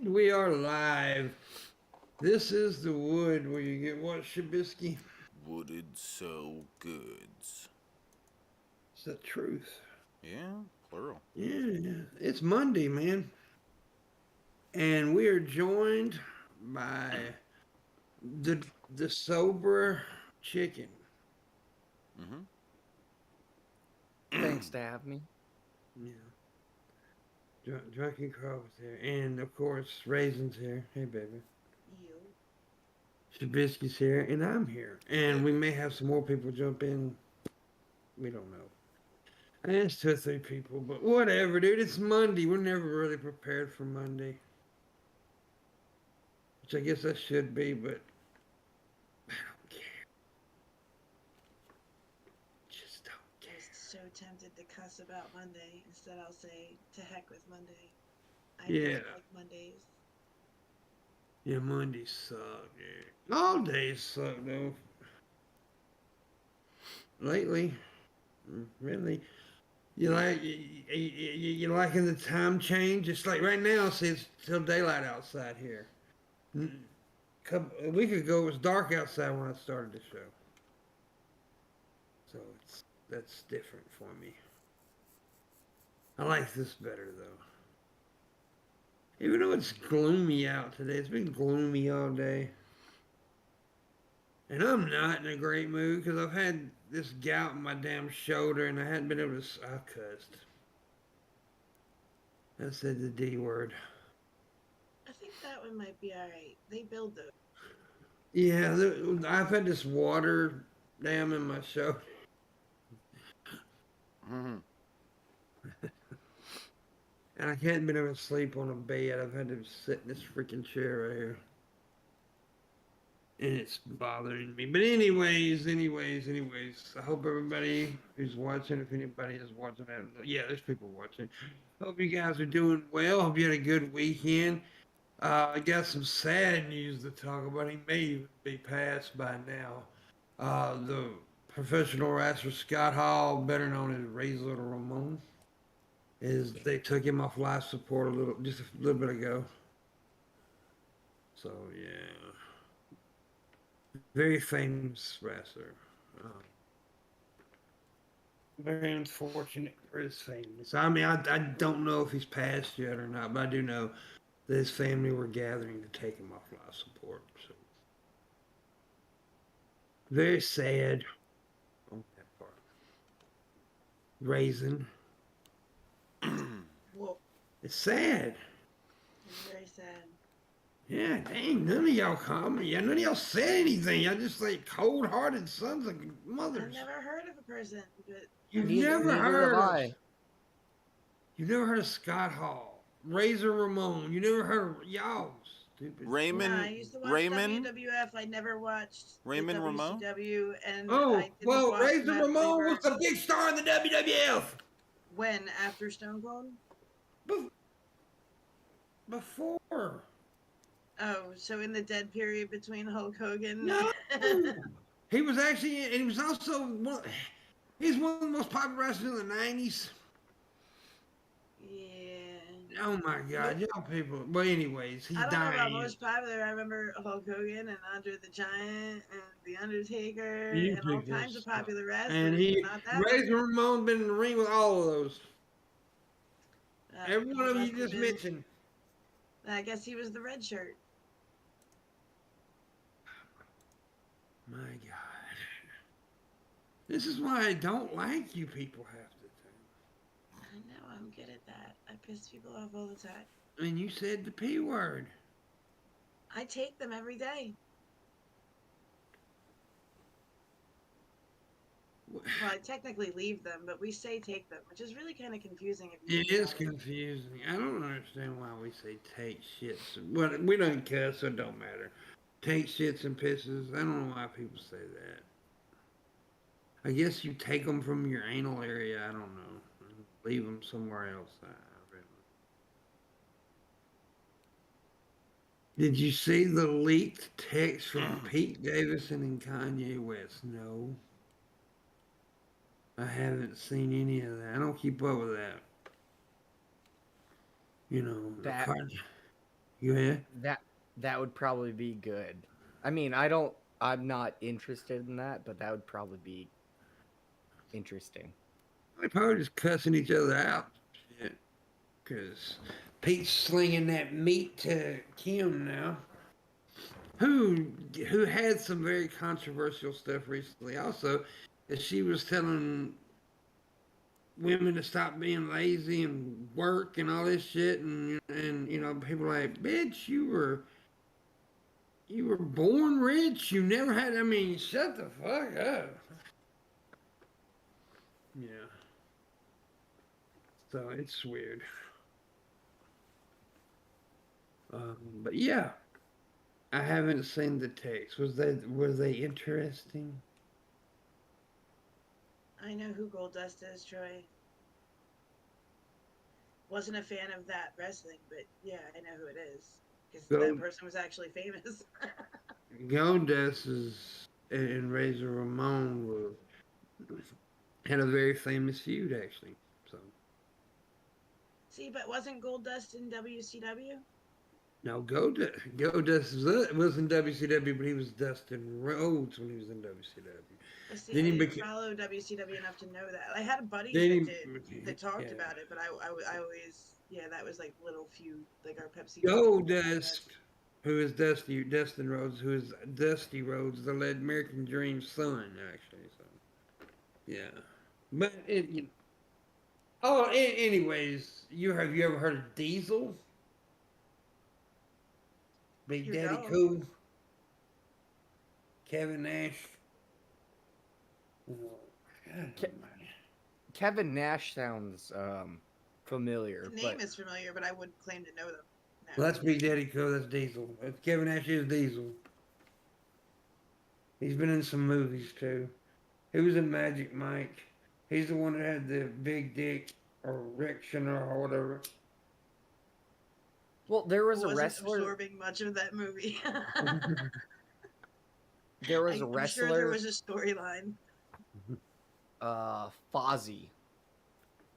We are live. This is the wood where you get what, Shabisky? Wooded so goods. It's the truth. Yeah, plural. Yeah, it's Monday, man. And we are joined by the sober chicken. Mm-hmm. Thanks to have me. Yeah. Drunken Carl's here. And of course, Raisin's here. Hey, baby. You. Shabisky's here. And I'm here. And we may have some more people jump in. We don't know. And it's 2 or 3 people, but whatever, dude. It's Monday. We're never really prepared for Monday. Which I guess I should be, but I don't care. Just don't I was so tempted to cuss about Monday. Instead, I'll say, to heck with Monday. I Yeah. don't like Mondays. Yeah, Mondays suck, dude. All days suck, though. Lately, really. You liking the time change? It's like right now, see, it's still daylight outside here. A week ago, it was dark outside when I started the show. So that's different for me. I like this better, though. Even though it's gloomy out today, it's been gloomy all day. And I'm not in a great mood because I've had this gout in my damn shoulder and I hadn't been able to. I cussed. I said the D word. I think that one might be alright. They build those. Yeah, I've had this water dam in my shoulder. Mm-hmm. And I hadn't been able to sleep on a bed. I've had to sit in this freaking chair right here. And it's bothering me. But anyways, I hope everybody who's watching, if anybody is watching that, yeah, there's people watching. Hope you guys are doing well. Hope you had a good weekend. I got some sad news to talk about. He may even be passed by now. The professional wrestler Scott Hall, better known as Razor Ramon, is they took him off life support just a little bit ago. So yeah. Very famous wrestler. Very unfortunate for his family. So, I mean, I don't know if he's passed yet or not, but I do know that his family were gathering to take him off life support. So, very sad on that part. Raisin. Whoa. It's sad. It's very sad. Yeah, dang, none of y'all comment. Yeah, none of y'all said anything. Y'all just like cold hearted sons of I've mothers. never heard of a person, but You've Neither, never neither have heard of I. You've never heard of Scott Hall, Razor Ramon. You never heard of y'all stupid. nah, I Raymond. used to watch Raymond. WWF. I never watched the Raymond Ramon. WCW, and Oh, I didn't well, watch them Razor after they Ramon was were the big star in the WWF. when after Stone Cold. Before. Oh, so in the dead period between Hulk Hogan. No. He was actually, and he was also he's one of the most popular wrestlers in the 90s. Yeah. Oh my God, y'all people. Well, anyways, he's I don't know about dying. most popular. I remember Hulk Hogan and Andre the Giant and The Undertaker You and all pick kinds of this stuff. popular And wrestlers, but not that one. Razor Ramon been in the ring with all of those. Every one He of you must have just been. mentioned. I guess he was the red shirt. My God. This is why I don't like you people half the time. I know, I'm good at that. I piss people off all the time. And you said the P word. I take them every day. Well, I technically leave them, but we say take them, which is really kind of confusing if you It think is about it. confusing. I don't understand why we say take shits. Well, we don't cuss, so it don't matter. Take shits and pisses. I don't know why people say that. I guess you take them from your anal area. I don't know. And leave them somewhere else. Did you see the leaked text from Pete Davidson and Kanye West? No. I haven't seen any of that. I don't keep up with that. You know, That You ahead? That would probably be good. I mean, I'm not interested in that, but that would probably be interesting. They probably just cussing each other out. Shit. Because Pete's slinging that meat to Kim now. Who who had some very controversial stuff recently also, that she was telling women to stop being lazy and work and all this shit, and you know, people like, bitch, you were born rich, you never had, I mean, shut the fuck up. Yeah. So it's weird. But yeah, I haven't seen the text. Were they interesting? I know who Goldust is, Troy. Wasn't a fan of that wrestling, but yeah, I know who it is because that Gold person was actually famous. Goldust is and Razor Ramon had a very famous feud actually. So See, but wasn't Goldust in WCW? now Goldust was in WCW, but he was Dustin Rhodes when he was in WCW. See, Then I he didn't became follow WCW enough to know that. I had buddies that then did he that talked yeah. about it, but I always that was like little feud, like our Pepsi. Goldust, who is Dustin Rhodes, who is Dusty Rhodes, the lead American Dream's son, actually. So yeah, but oh, anyways, you ever heard of Diesel? Big Your Daddy dog. Cool, Kevin Nash. Oh, God Ke- almighty. Kevin Nash sounds familiar, The name but is familiar, but I wouldn't claim to know them. No. Well, that's Big Daddy Cool. That's Diesel. Kevin Nash is Diesel. He's been in some movies too. He was in Magic Mike. He's the one that had the big dick or erection or whatever. well, there was a Wasn't wrestler. absorbing much of that movie. There was a I'm sure there wrestler, was a storyline. Fozzy.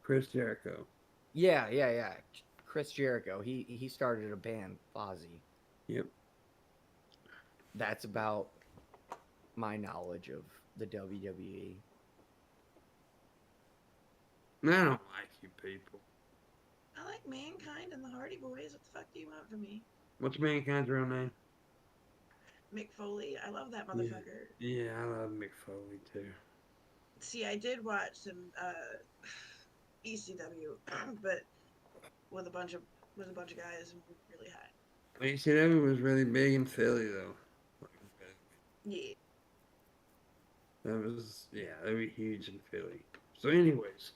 Chris Jericho. Yeah. Chris Jericho. He started a band, Fozzy. Yep. That's about my knowledge of the WWE. I don't like you people. I like Mankind and the Hardy Boys. What the fuck do you want from me? What's Mankind's real name? Mick Foley. I love that Yeah. motherfucker. Yeah, I love Mick Foley too. See, I did watch some ECW, but with a bunch of guys really high. ECW was really big in Philly though. Yeah. That was they were huge in Philly. So anyways,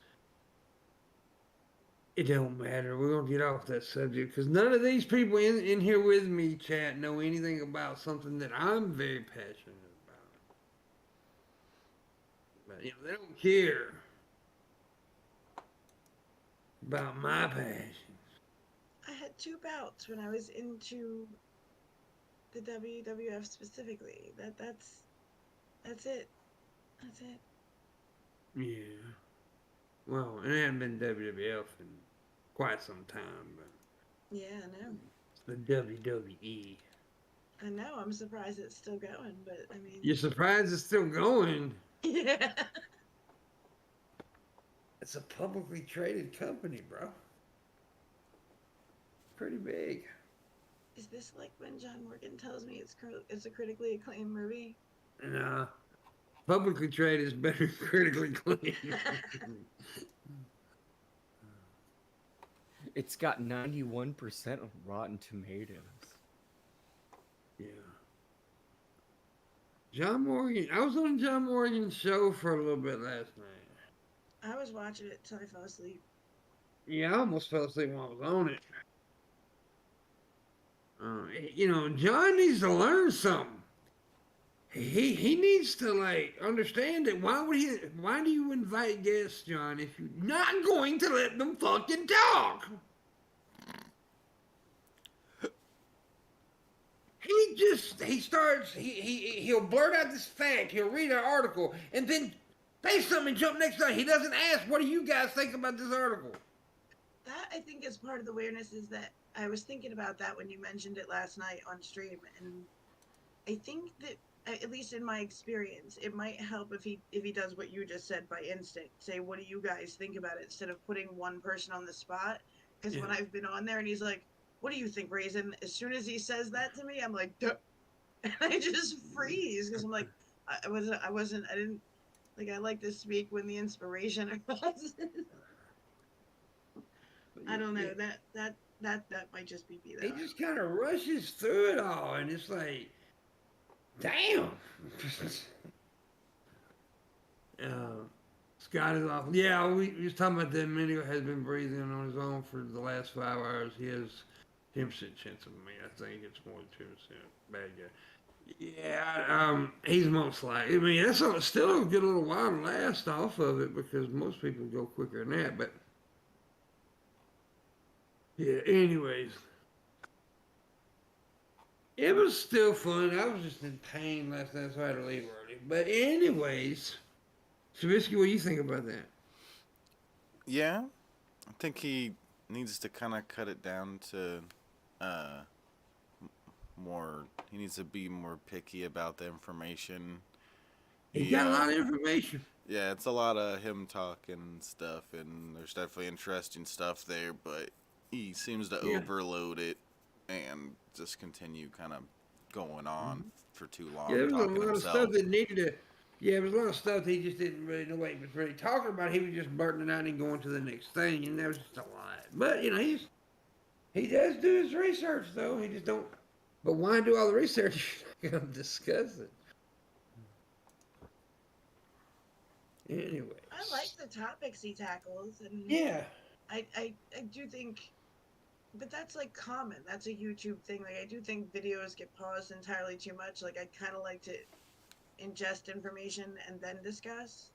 it don't matter. We're gonna get off that subject because none of these people in here with me, chat, know anything about something that I'm very passionate about. But you know, they don't care about my passion. I had 2 bouts when I was into the WWF specifically. That's it. That's it. Yeah. Well, it hadn't been WWF in quite some time, but Yeah, I know. it's the WWE. I know. I'm surprised it's still going, but I mean. You're surprised it's still going? Yeah. It's a publicly traded company, bro. Pretty big. Is this like when John Morgan tells me it's a critically acclaimed movie? And publicly traded is better than critically acclaimed. It's got 91% of Rotten Tomatoes. Yeah. John Morgan. I was on John Morgan's show for a little bit last night. I was watching it till I fell asleep. Yeah, I almost fell asleep when I was on it. You know, John needs to learn something. He needs to like understand it. Why do you invite guests, John, if you're not going to let them fucking talk? He'll blurt out this fact, he'll read an article, and then say something and jump next time. He doesn't ask, what do you guys think about this article? That I think is part of the weirdness is that I was thinking about that when you mentioned it last night on stream, and I think that at least in my experience, it might help if he does what you just said by instinct. Say, what do you guys think about it? Instead of putting one person on the spot. Because Yeah. when I've been on there and he's like, "What do you think, Raisin?" As soon as he says that to me, I'm like, "Duh," and I just freeze because I'm like, I didn't like. I like to speak when the inspiration arises. I don't know that might just be me though. He just kind of rushes through it all, and it's like, damn. uh, Scott is off. Yeah, we was talking about that. Minio has been breathing on his own for the last 5 hours. He has 10% chance of me. I think it's more than 10%. Bad guy. Yeah, he's most likely. I mean, still a good little while to last off of it because most people go quicker than that. But yeah, anyways, it was still fun. I was just in pain last night, so I had to leave early. But anyways, Trubisky, what do you think about that? Yeah, I think he needs to kind of cut it down to uh, more. He needs to be more picky about the information. He got a lot of information. Yeah, it's a lot of him talking and stuff, and there's definitely interesting stuff there, but he seems to Yeah. overload it and just continue kind of going on for too long, Yeah, there was a talking lot of himself. stuff that needed to. Yeah, there was a lot of stuff he just didn't really know what he was really talking about. He was just blurting it out and going to the next thing, and that was just a lot. But you know, he does do his research though. He just don't. But why do all the research if you're not gonna discuss it? Anyways. I like the topics he tackles, and Yeah. I do think, but that's like common. That's a YouTube thing. Like I do think videos get paused entirely too much. Like I kind of like to ingest information and then discuss,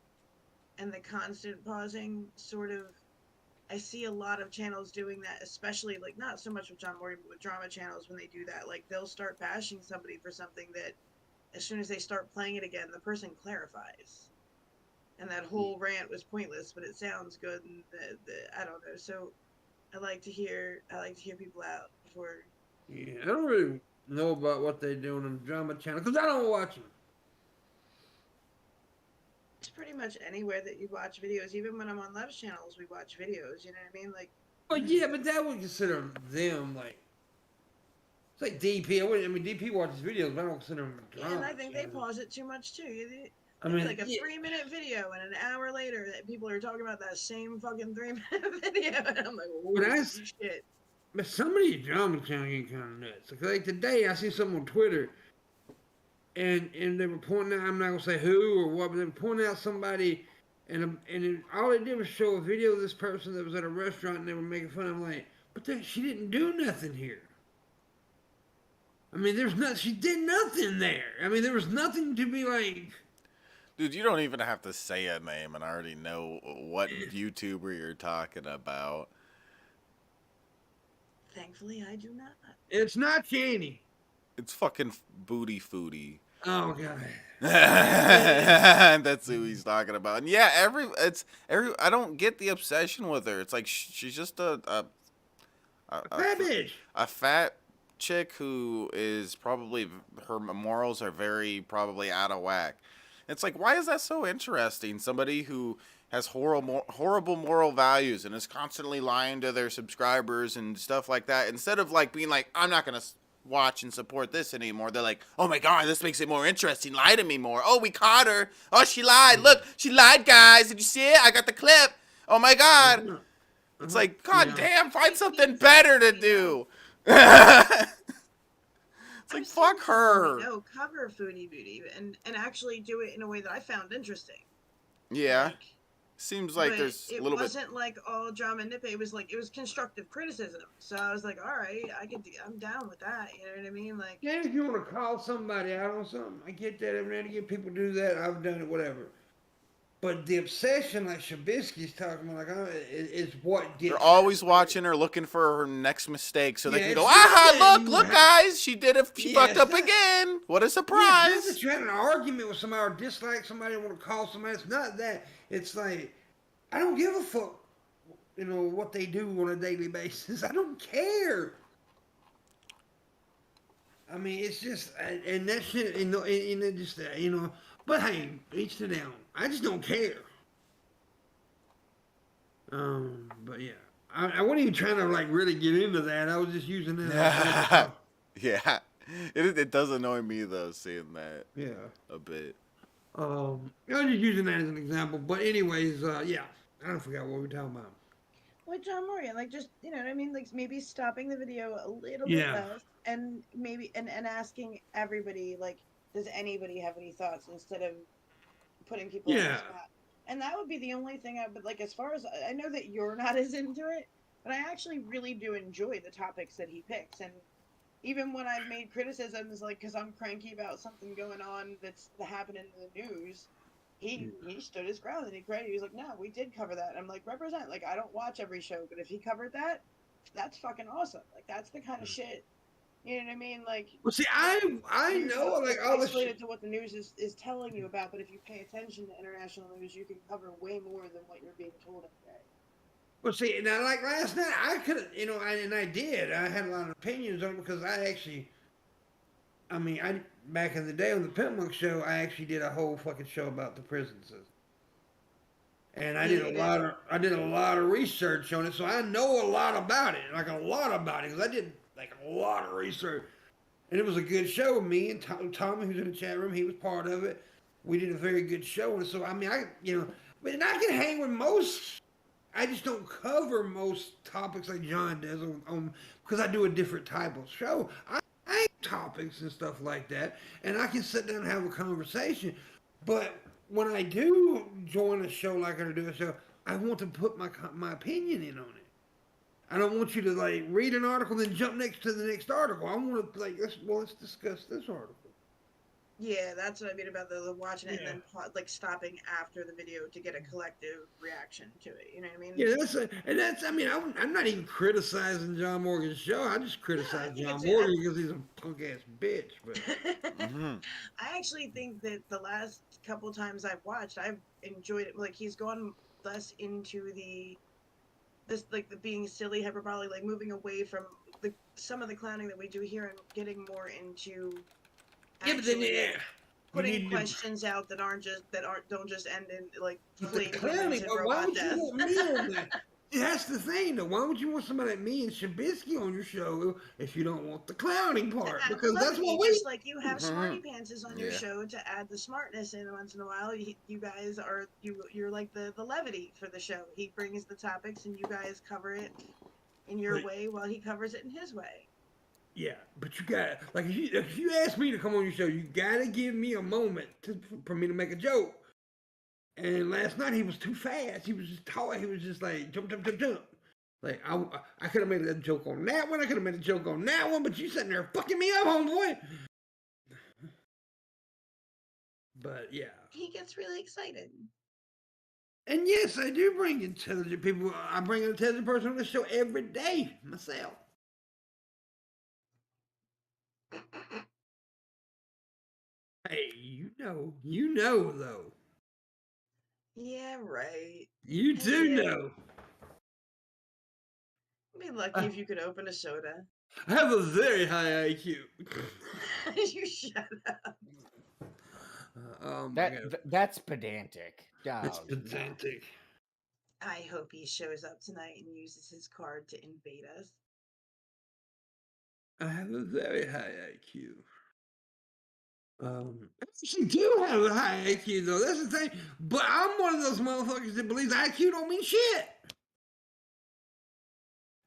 and the constant pausing sort of. I see a lot of channels doing that, especially like not so much with John Morty, but with drama channels when they do that. Like they'll start bashing somebody for something that, as soon as they start playing it again, the person clarifies, and that whole rant was pointless, but it sounds good, and I don't know. So I like to hear people out before. Yeah, I don't really know about what they do on the drama channel because I don't watch them. It's pretty much anywhere that you watch videos. Even when I'm on Lev's channels, we watch videos. You know what I mean? Like, Well, yeah, but that would consider them like it's like DP. I mean, DP watches videos, but I don't consider them yeah, drama. and I think they channels. pause it too much too. I It'd be mean, like a yeah, 3-minute video, and an hour later, that people are talking about that same fucking 3-minute video, and I'm like, but holy shit. but some of these drama channels get kind of nuts. Like today, I see something on Twitter, and they were pointing out. I'm not gonna say who or what, but they were pointing out somebody, all they did was show a video of this person that was at a restaurant, and they were making fun of. I'm like, but she didn't do nothing here. I mean, she did nothing there. I mean, there was nothing to be like. Dude, you don't even have to say a name, and I already know what YouTuber you're talking about. Thankfully, I do not. It's not Cheney. It's fucking Booty Foodie. Oh god. That's who he's talking about. And yeah, I don't get the obsession with her. It's like she's just a Fat bitch. a fat chick who is probably her morals are very probably out of whack. It's like, why is that so interesting? Somebody who has horrible moral values and is constantly lying to their subscribers and stuff like that. Instead of like being like, I'm not gonna watch and support this anymore. They're like, oh my god, this makes it more interesting. Lie to me more. Oh, we caught her. Oh, she lied. Look, she lied, guys. Did you see it? I got the clip. Oh my god. It's like, god damn, find something better to do. It's like, fuck her. No, cover Foodie Booty and actually do it in a way that I found interesting. Yeah. Like, Seems like but there's a it little bit. wasn't like all drama and nip. It was like it was constructive criticism. So I was like, all right, I'm down with that. You know what I mean? Like, Yeah, if you want to call somebody out on something, I get that. Every now and again, people do that. I've done it, whatever. But the obsession, like Shabisky's talking about, like, is what gets. They're always watching her, looking for her next mistake, so they Yeah, can go, it's not aha, that look, you look, have- guys, she did it. She Yeah, fucked it's up not- again. What a Yeah, surprise! it's not that you're having an argument with somebody or dislike somebody or want to call somebody. It's not that. It's like, I don't give a fuck, what they do on a daily basis. I don't care. I mean, it's just, and that shit, and it just, but hey, each to their own. I just don't care. But yeah, I wasn't even trying to like really get into that. I was just using it as an example. Yeah, it does annoy me though seeing that Yeah. a bit. I was just using that as an example. But anyways, yeah, I don't forget what we were talking about. With John Morgan, like just you know what I mean, like maybe stopping the video a little bit Yeah, less, and maybe and asking everybody like, does anybody have any thoughts instead of putting people on the yeah, spot. And that would be the only thing I would like. As far as I know that you're not as into it, but I actually really do enjoy the topics that he picks. And even when I've made criticisms, like because I'm cranky about something going on that's happening in the news, he stood his ground and he was like, no, we did cover that. And I'm like, represent. Like I don't watch every show, but if he covered that, that's fucking awesome. Like that's the kind of shit. You know what I mean? Like well, see, yeah, I you're know like it's all the shit. isolated to what the news is telling you about, but if you pay attention to international news, you can cover way more than what you're being told every day. Well, see, now like last night, I could have, and I did. I had a lot of opinions on it because I actually, I mean, I back in the day on the PIMPMUNK show, I actually did a whole fucking show about the prison system. And Yeah, you did. I did a lot of research on it, so I know a lot about it, like a lot about it, because I did like a lot of research, and it was a good show. Me and Tommy, who's in the chat room, he was part of it. We did a very good show, and so I mean, but I can hang with most. I just don't cover most topics like John does on because I do a different type of show. I have topics and stuff like that, and I can sit down and have a conversation. But when I do join a show like I do a show, I want to put my opinion in on it. I don't want you to like read an article then jump next to the next article. I want to like let's discuss this article. Yeah, that's what I mean about the watching it and Yeah. then like stopping after the video to get a collective reaction to it. You know what I mean? Yeah, I mean, I'm not even criticizing John Morgan's show. I just No, I criticize think John it's. Morgan because he's a punk ass bitch. But Hmm. I actually think that the last couple times I've watched, I've enjoyed it. Like he's gone less into this like the being silly, hyperbolic, like moving away from the some of the clowning that we do here and getting more into yeah, but then actually you putting need to. questions out that aren't don't just end in like But the flame humans clowning. and But why robot would you death. want me on that? See, that's the thing, though. Why would you want somebody like me and Shabisky on your show if you don't want the clowning To part? add Because that's levity, what we. just like you have Hmm. smarty pantses on your Yeah. show to add the smartness in once in a while. You guys are you're like the levity for the show. He brings the topics and you guys cover it in your But way while he covers it in his way. yeah, but you got like if you ask me to come on your show, you gotta give me a moment for me to make a joke. And last night he was too fast. He was just talking. He was just like jump, jump, jump, jump. Like I could have made a joke on that one. I could have made a joke on that one. But you sitting there fucking me up, homeboy. But yeah, He gets really excited. and yes, I do bring intelligent people. I bring an intelligent person on the show every day myself. Hey, you know though. Yeah, right. You Hey, do yeah. know. Be lucky I if you could open a soda. have a very high IQ. You shut up. Oh my god, That's pedantic. it's Oh, no. pedantic. I hope he shows up tonight and uses his card to invade us. I have a very high IQ. I actually do have a high IQ though. That's the thing. But I'm one of those motherfuckers that believes IQ don't mean shit.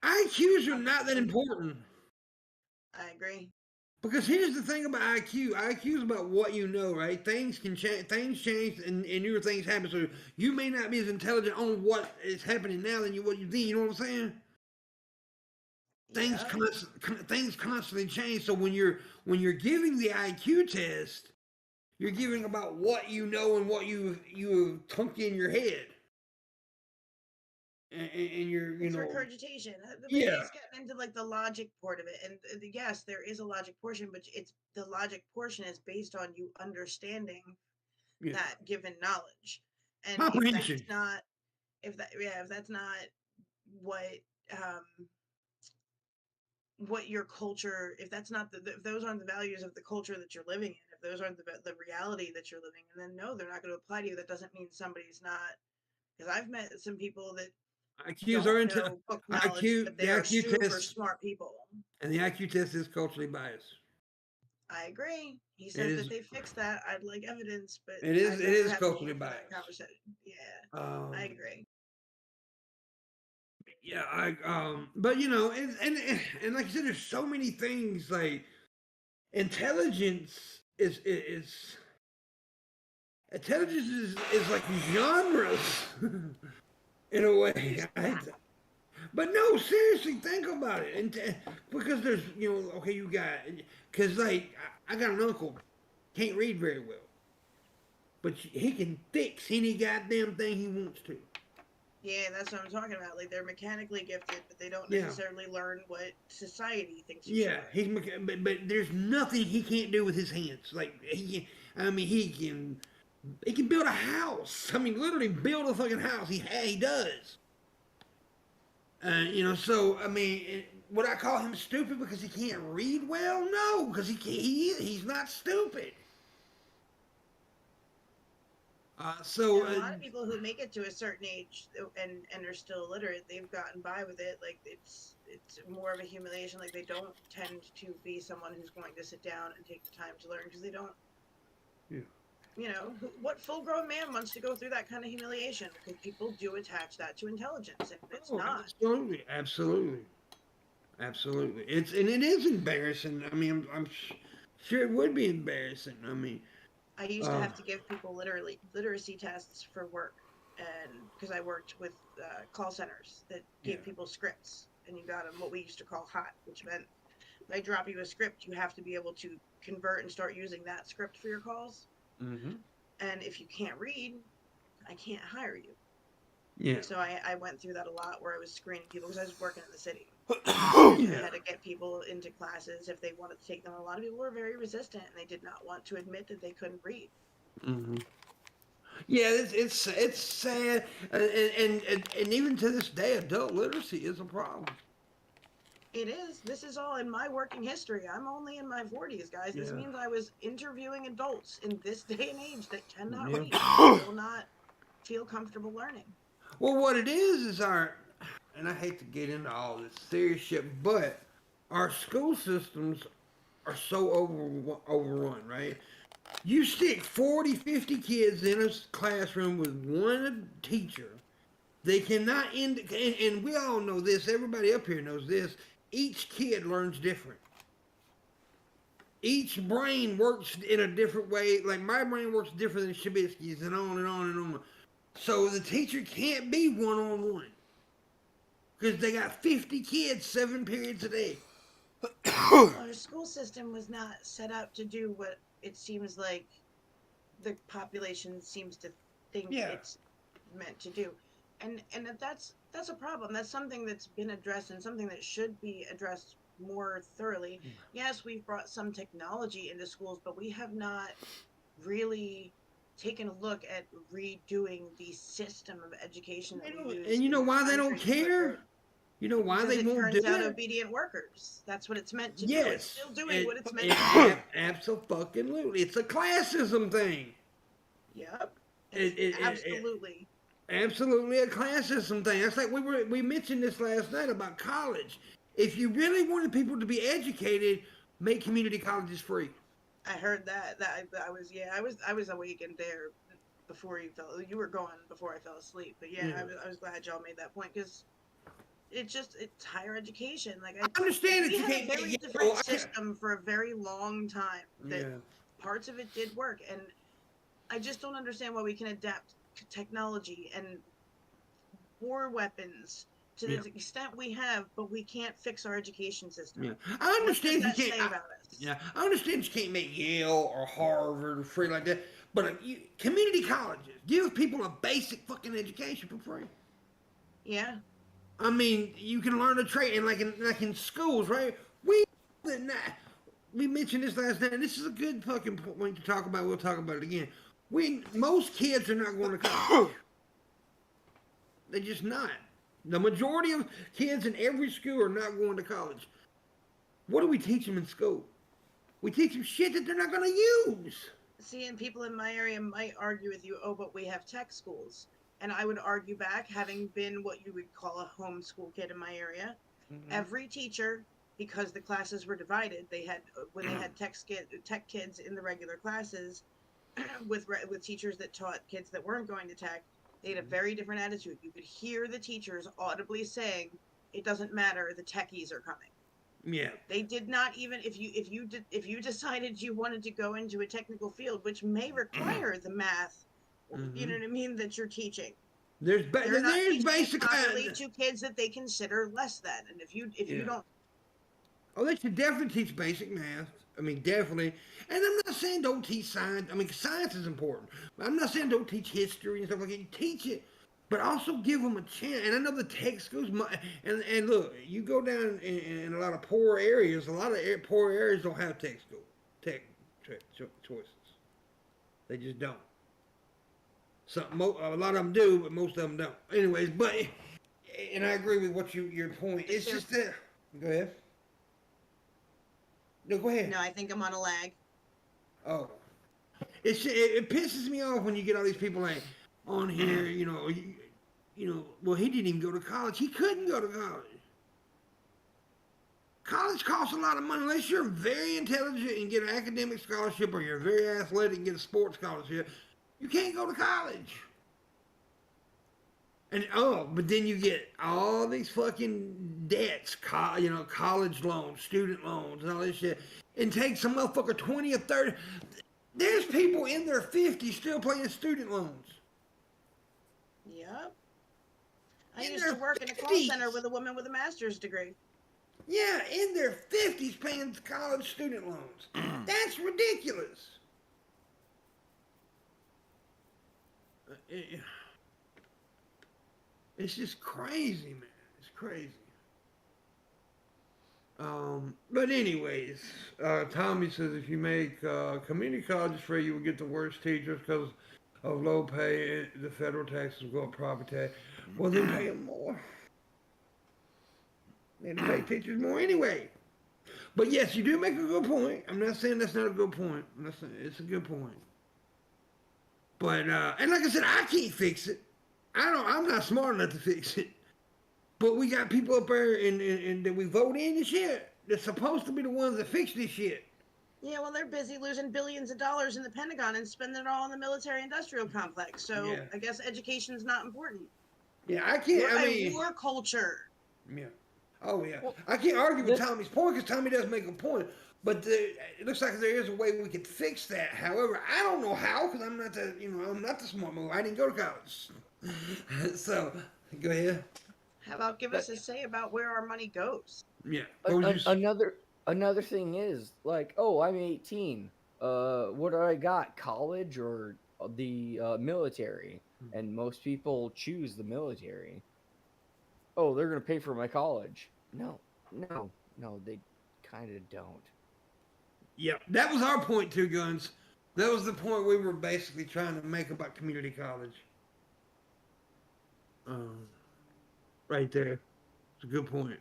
IQs are not that important. I agree. Because here's the thing about IQ. IQ is about what you know, right? Things can change. Things change, and newer things happen. So you may not be as intelligent on what is happening now than what you think. You know what I'm saying? Yeah. Things constantly change. So when you're giving the IQ test, you're giving about what you know and what you tucked in your head, and It's regurgitation. But yeah, he's getting into like the logic part of it, and yes, there is a logic portion, but it's the logic portion is based on you understanding yeah, that given knowledge, and comprehension. if that's not what um what your culture, if that's not if those aren't the values of the culture that you're living in, if those aren't the reality that you're living in, then no, they're not going to apply to you. That doesn't mean somebody's not, because I've met some people that IQs are don't into know book knowledge, IQ. but The they are IQ super test smart people. and the IQ test is culturally biased. I agree. He It says is. that they fixed that. I'd like evidence, but It is. I'd It rather is have a culturally year for that biased. conversation. Yeah, I Um, agree. yeah, but you know, and like I said, there's so many things like intelligence is like genres in a way. But no, seriously, think about it, because there's okay, you got because like I got an uncle can't read very well, but he can fix any goddamn thing he wants to. Yeah, that's what I'm talking about. Like they're mechanically gifted, but they don't Yeah. necessarily learn what society thinks you should Yeah, learn. but there's nothing he can't do with his hands. Like I mean, he can build a house. I mean, literally build a fucking house. He does. So I mean, would I call him stupid because he can't read well? No, because he's not stupid. And a lot of people who make it to a certain age and are still illiterate, they've gotten by with it. Like it's more of a humiliation. Like they don't tend to be someone who's going to sit down and take the time to learn because they don't. Yeah. You know, what full-grown man wants to go through that kind of humiliation? Because people do attach that to intelligence, and it's not. Absolutely. It is embarrassing. I mean, I'm sure it would be embarrassing. I mean, I used to have to give people literacy tests for work, and because I worked with call centers that gave people scripts, and you got them what we used to call hot, which meant if I drop you a script, you have to be able to convert and start using that script for your calls. Mm-hmm. And if you can't read, I can't hire you. Yeah. So I went through that a lot where I was screening people because I was working in the city. Yeah. I had to get people into classes if they wanted to take them. A lot of people were very resistant and they did not want to admit that they couldn't read. Mm-hmm. Yeah, it's sad, and even to this day, adult literacy is a problem. It is. This is all in my working history. I'm only in my 40s, guys. This means I was interviewing adults in this day and age that cannot read and will not feel comfortable learning. Well, what it is and I hate to get into all this serious shit, but our school systems are so overrun, right? You stick 40, 50 kids in a classroom with one teacher. They cannot and we all know this. Everybody up here knows this. Each kid learns different. Each brain works in a different way. Like my brain works different than Shabisky's, and on and on and on. So the teacher can't be one-on-one because they got 50 kids, 7 periods a day. Our school system was not set up to do what it seems like the population seems to think it's meant to do, and that's a problem. That's something that's been addressed and something that should be addressed more thoroughly. Yes, we've brought some technology into schools, but we have not really taken a look at redoing the system of education that we use. And you know why they don't care? You know why they won't do it? It turns out obedient workers. That's what it's meant to do. It's still doing what it's meant to do. Absolutely. It's a classism thing. Yep. Absolutely. Absolutely a classism thing. That's like we mentioned this last night about college. If you really wanted people to be educated, make community colleges free. I heard that. I was awakened there before you were gone before I fell asleep. But I was glad y'all made that point because it's higher education. Like I understand we had a very different system for a very long time. That parts of it did work, and I just don't understand why we can adapt technology and war weapons to the extent we have, but we can't fix our education system. Yeah. I understand you can't. I understand you can't make Yale or Harvard or free like that, but community colleges give people a basic fucking education for free. Yeah. I mean, you can learn a trade, and like in schools, right? We mentioned this last night, and this is a good fucking point to talk about. We'll talk about it again. Most kids are not going to college. They're just not. The majority of kids in every school are not going to college. What do we teach them in school? We teach them shit that they're not going to use. See, and people in my area might argue with you, oh, but we have tech schools. And I would argue back, having been what you would call a homeschool kid in my area, every teacher, because the classes were divided, they had when they had tech kids in the regular classes, with teachers that taught kids that weren't going to tech, they had a very different attitude. You could hear the teachers audibly saying, "It doesn't matter, the techies are coming." Yeah. They did not even if you decided you wanted to go into a technical field, which may require the math, you know what I mean, that you're teaching. There's They're not teaching it basic properly to kids that they consider less than, and if you don't. Oh, they should definitely teach basic math. I mean, definitely. And I'm not saying don't teach science. I mean, science is important. I'm not saying don't teach history and stuff like that. You teach it, but also give them a chance. And I know the tech schools, and look, you go down in a lot of poor areas. A lot of poor areas don't have tech choices. They just don't. A lot of them do, but most of them don't. Anyways, and I agree with your point. It's just that. Go ahead. No, go ahead. No, I think I'm on a lag. Oh, it pisses me off when you get all these people like on here. You know. Well, he didn't even go to college. He couldn't go to college. College costs a lot of money unless you're very intelligent and get an academic scholarship, or you're very athletic and get a sports scholarship. You can't go to college. And but then you get all these fucking debts, college loans, student loans, and all this shit. And take some motherfucker 20 or 30. There's people in their 50s still paying student loans. Yep. I used to work in a call center with a woman with a master's degree. Yeah, in their 50s paying college student loans. That's ridiculous. It's just crazy, man. It's crazy. But anyways, Tommy says if you make community colleges free, you will get the worst teachers because of low pay. The federal taxes will go up property tax. Well, then pay them more. They pay teachers more anyway. But yes, you do make a good point. I'm not saying that's not a good point. It's a good point. But and like I said, I can't fix it. I'm not smart enough to fix it. But we got people up there and that we vote in and shit. They're supposed to be the ones that fix this shit. Yeah, well, they're busy losing billions of dollars in the Pentagon and spending it all in the military-industrial complex. So yeah. I guess education's not important. Yeah, I can't. I mean, war culture. Yeah. Oh yeah. Well, I can't argue with Tommy's point because Tommy does make a point. But it looks like there is a way we could fix that. However, I don't know how because I'm not the smart move. I didn't go to college. So go ahead. How about give us a say about where our money goes? Yeah. Another thing is like, oh, I'm 18. What do I got? College or the military? And most people choose the military. Oh, they're gonna pay for my college. No, they kind of don't. Yeah, that was our point too, Guns. That was the point we were basically trying to make about community college. Right there. It's a good point.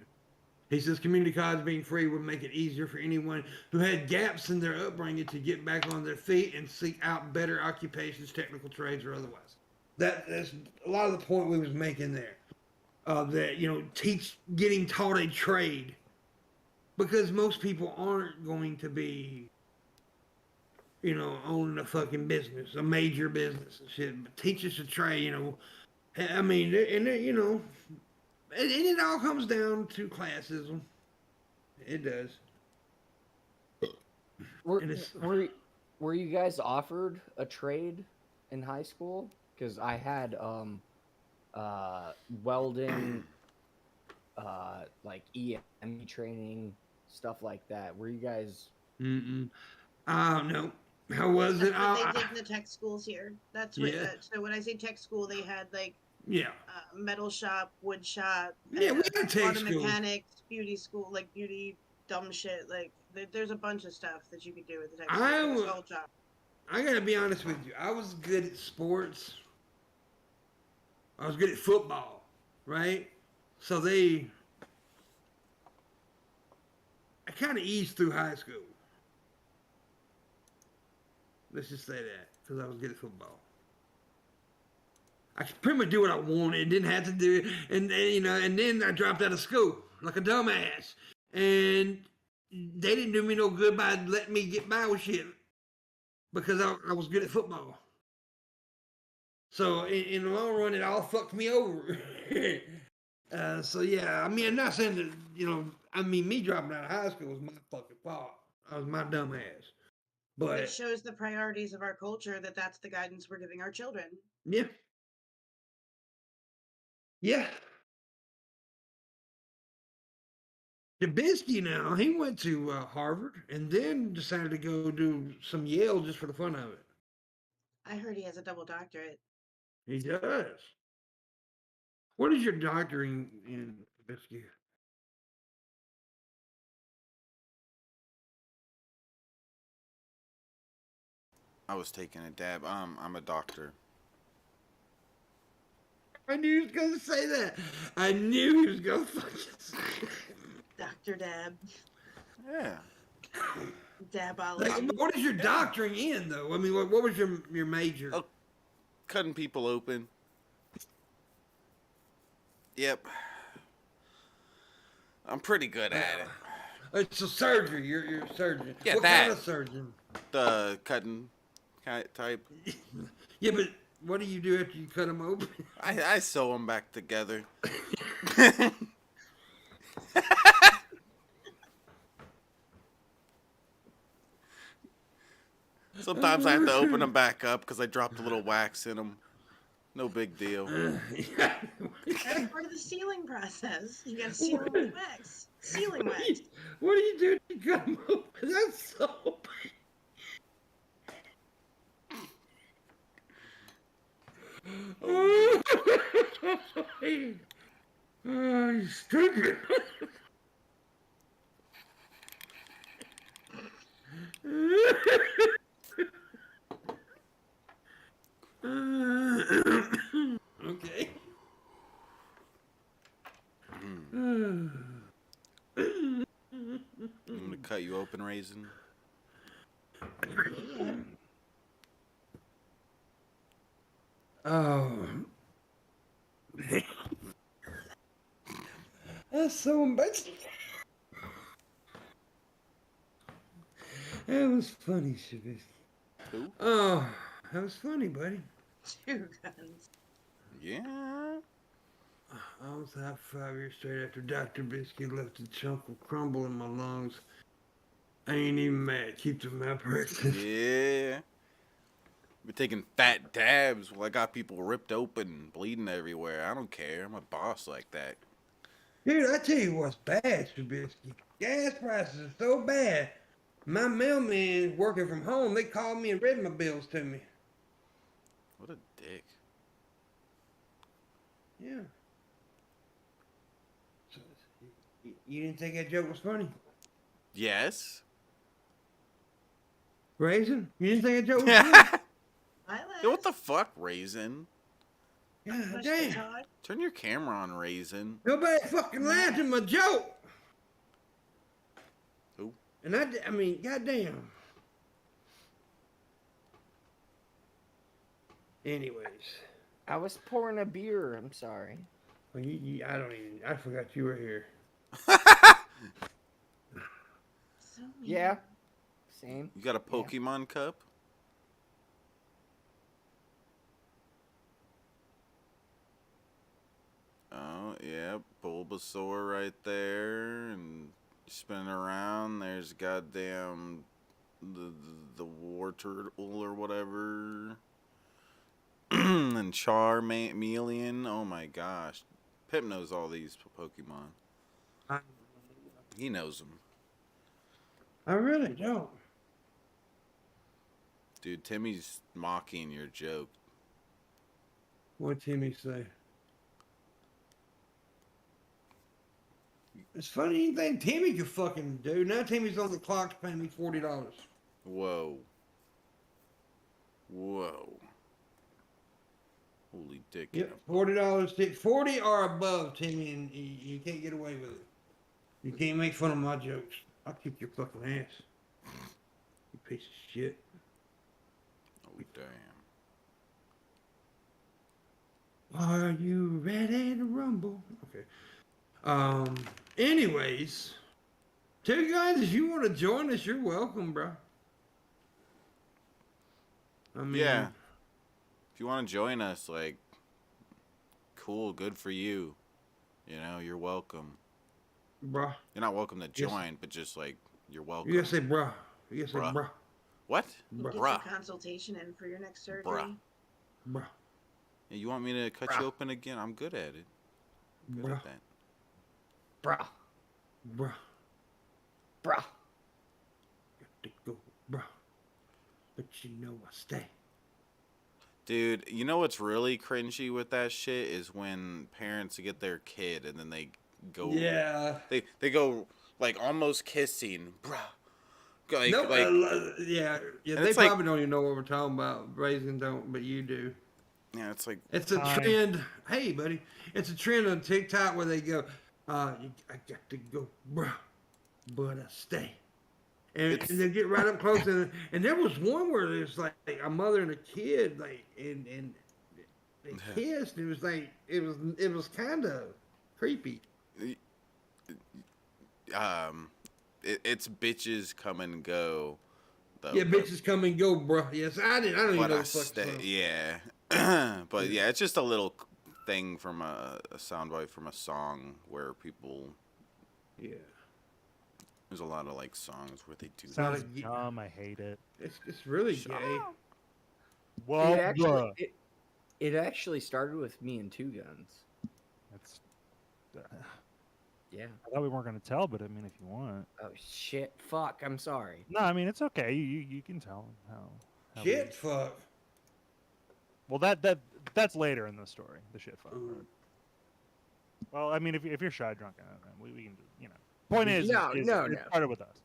He says community college being free would make it easier for anyone who had gaps in their upbringing to get back on their feet and seek out better occupations, technical trades, or otherwise. That's a lot of the point we was making there. That, getting taught a trade. Because most people aren't going to be, owning a fucking business, a major business and shit. But teach us a trade, I mean, and it all comes down to classism. It does. Were you guys offered a trade in high school? Because I had welding, like EM training, stuff like that. Were you guys? No. How was it? That's what they did in the tech schools here. That's what. Yeah. So when I say tech school, they had like metal shop, wood shop. Yeah, we had tech auto school. Mechanics, beauty school, like beauty dumb shit. Like there's a bunch of stuff that you could do with the tech school. I gotta be honest with you. I was good at sports. I was good at football, right? So I kind of eased through high school. Let's just say that, because I was good at football. I could pretty much do what I wanted, didn't have to do it, and then I dropped out of school like a dumbass, and they didn't do me no good by letting me get by with shit because I was good at football. So in the long run, it all fucked me over. So yeah, I mean, I'm not saying that me dropping out of high school was my fucking fault. I was my dumb ass. But it But shows the priorities of our culture that that's the guidance we're giving our children. yeah, yeah. Trubisky now, he went to Harvard and then decided to go do some Yale just for the fun of it. I heard he has a double doctorate. He does. What is your doctorate in Trubisky? I was taking a dab. I'm a doctor. I knew he was going to say that. I knew he was going to fucking say Dr. Dab. Yeah. Dabology. Like, what is your doctoring in, though? I mean, what was your major? Oh, cutting people open. Yep. I'm pretty good at it. It's a surgery. You're a surgeon. Yeah, what that. kind of surgeon? The cutting type. Yeah, but what do you do after you cut them open? I sew them back together. Sometimes I have to open them back up because I dropped a little wax in them. No big deal. That's part of the sealing process. You gotta seal them with wax. Sealing wax. What do you do to cut them open? That's so. Oh, you stupid. Okay. I'm gonna cut you open, Raisin. Oh. That's so embarrassing. That was funny, Shabisky. Who? Oh, that was funny, buddy. 2 guns. Yeah. I was out 5 years straight after Dr. Biscuit left a chunk of crumble in my lungs. I ain't even mad. Keep the mouth pressing. Yeah. Been taking fat dabs while I got people ripped open, bleeding everywhere. I don't care. I'm a boss like that. Dude, I tell you what's bad, Trubisky. Gas prices are so bad. My mailman working from home, they called me and read my bills to me. What a dick. Yeah. So, you didn't think that joke was funny? Yes. Raisin? You didn't think that joke was funny? I Yo, what the fuck, Raisin? God damn. Turn your camera on, Raisin. Nobody fucking laughed at my joke. Who? And I mean, goddamn. Anyways. I was pouring a beer. I'm sorry. Well, I forgot you were here. So mean. Yeah. Same. You got a Pokemon cup? Oh, yeah. Bulbasaur right there. And spinning around. There's goddamn the war turtle or whatever. And Charmeleon. Oh my gosh. Pip knows all these Pokemon. He knows them. I really don't. Dude, Timmy's mocking your joke. What'd Timmy say? It's funny anything Timmy could fucking do. Now Timmy's on the clock to pay me $40. Whoa. Whoa. Holy dick. Yep, $40. 40 or above, Timmy, and you can't get away with it. You can't make fun of my jokes. I'll kick your fucking ass. You piece of shit. Oh, damn. Are you ready to rumble? Okay. Anyways, tell you guys if you want to join us, you're welcome, bro. I mean, Yeah. If you want to join us, like, cool, good for you. You know, you're welcome. bruh. You're not welcome to Yes. join, but just like you're welcome. You gotta say, bruh. You gotta say, Bruh. bruh. What? You Bruh. get Bruh. your consultation in for your next surgery. Bruh. Yeah, you want me to cut Bruh. you open again? I'm good at it. Good Bruh. at that. Bruh. Bruh. Bruh. Got to go, bruh. But you know I stay. Dude, you know what's really cringy with that shit is when parents get their kid and then they go Yeah. they go like almost kissing, bruh. Like Nope. like Yeah. Yeah. And They it's like- probably don't even know what we're talking about. Raising don't, but you do. yeah, it's like It's a Time. trend. Hey, buddy. It's a trend on TikTok where they go, I got to go, bruh, but I stay. And It's- they get right up close, and there was one where there's like a mother and a kid, like, and they kissed. And it was like it was kind of creepy. it's bitches come and go. Though, Yeah, but- bitches come and go, bruh. Yes, I did. I don't even But know I the fuck stay, song. yeah. But yeah, it's just a little thing from a soundbite from a song where people. Yeah, There's a lot of like songs where they do that. Sounds ye- dumb. I hate it. it's really gay. Well, it actually bruh. it actually started with me and Two Guns. That's. Yeah. I thought we weren't gonna tell, but I mean, if you want. Oh shit. Fuck. I'm sorry. No, I mean it's okay. You can tell how. we- Shit, fuck. Well, that's later in the story. The shit fuck. Ooh. Part. Well, I mean, if you're shy drunk, we can do. You know. Point is, No, is no, it no. started with us.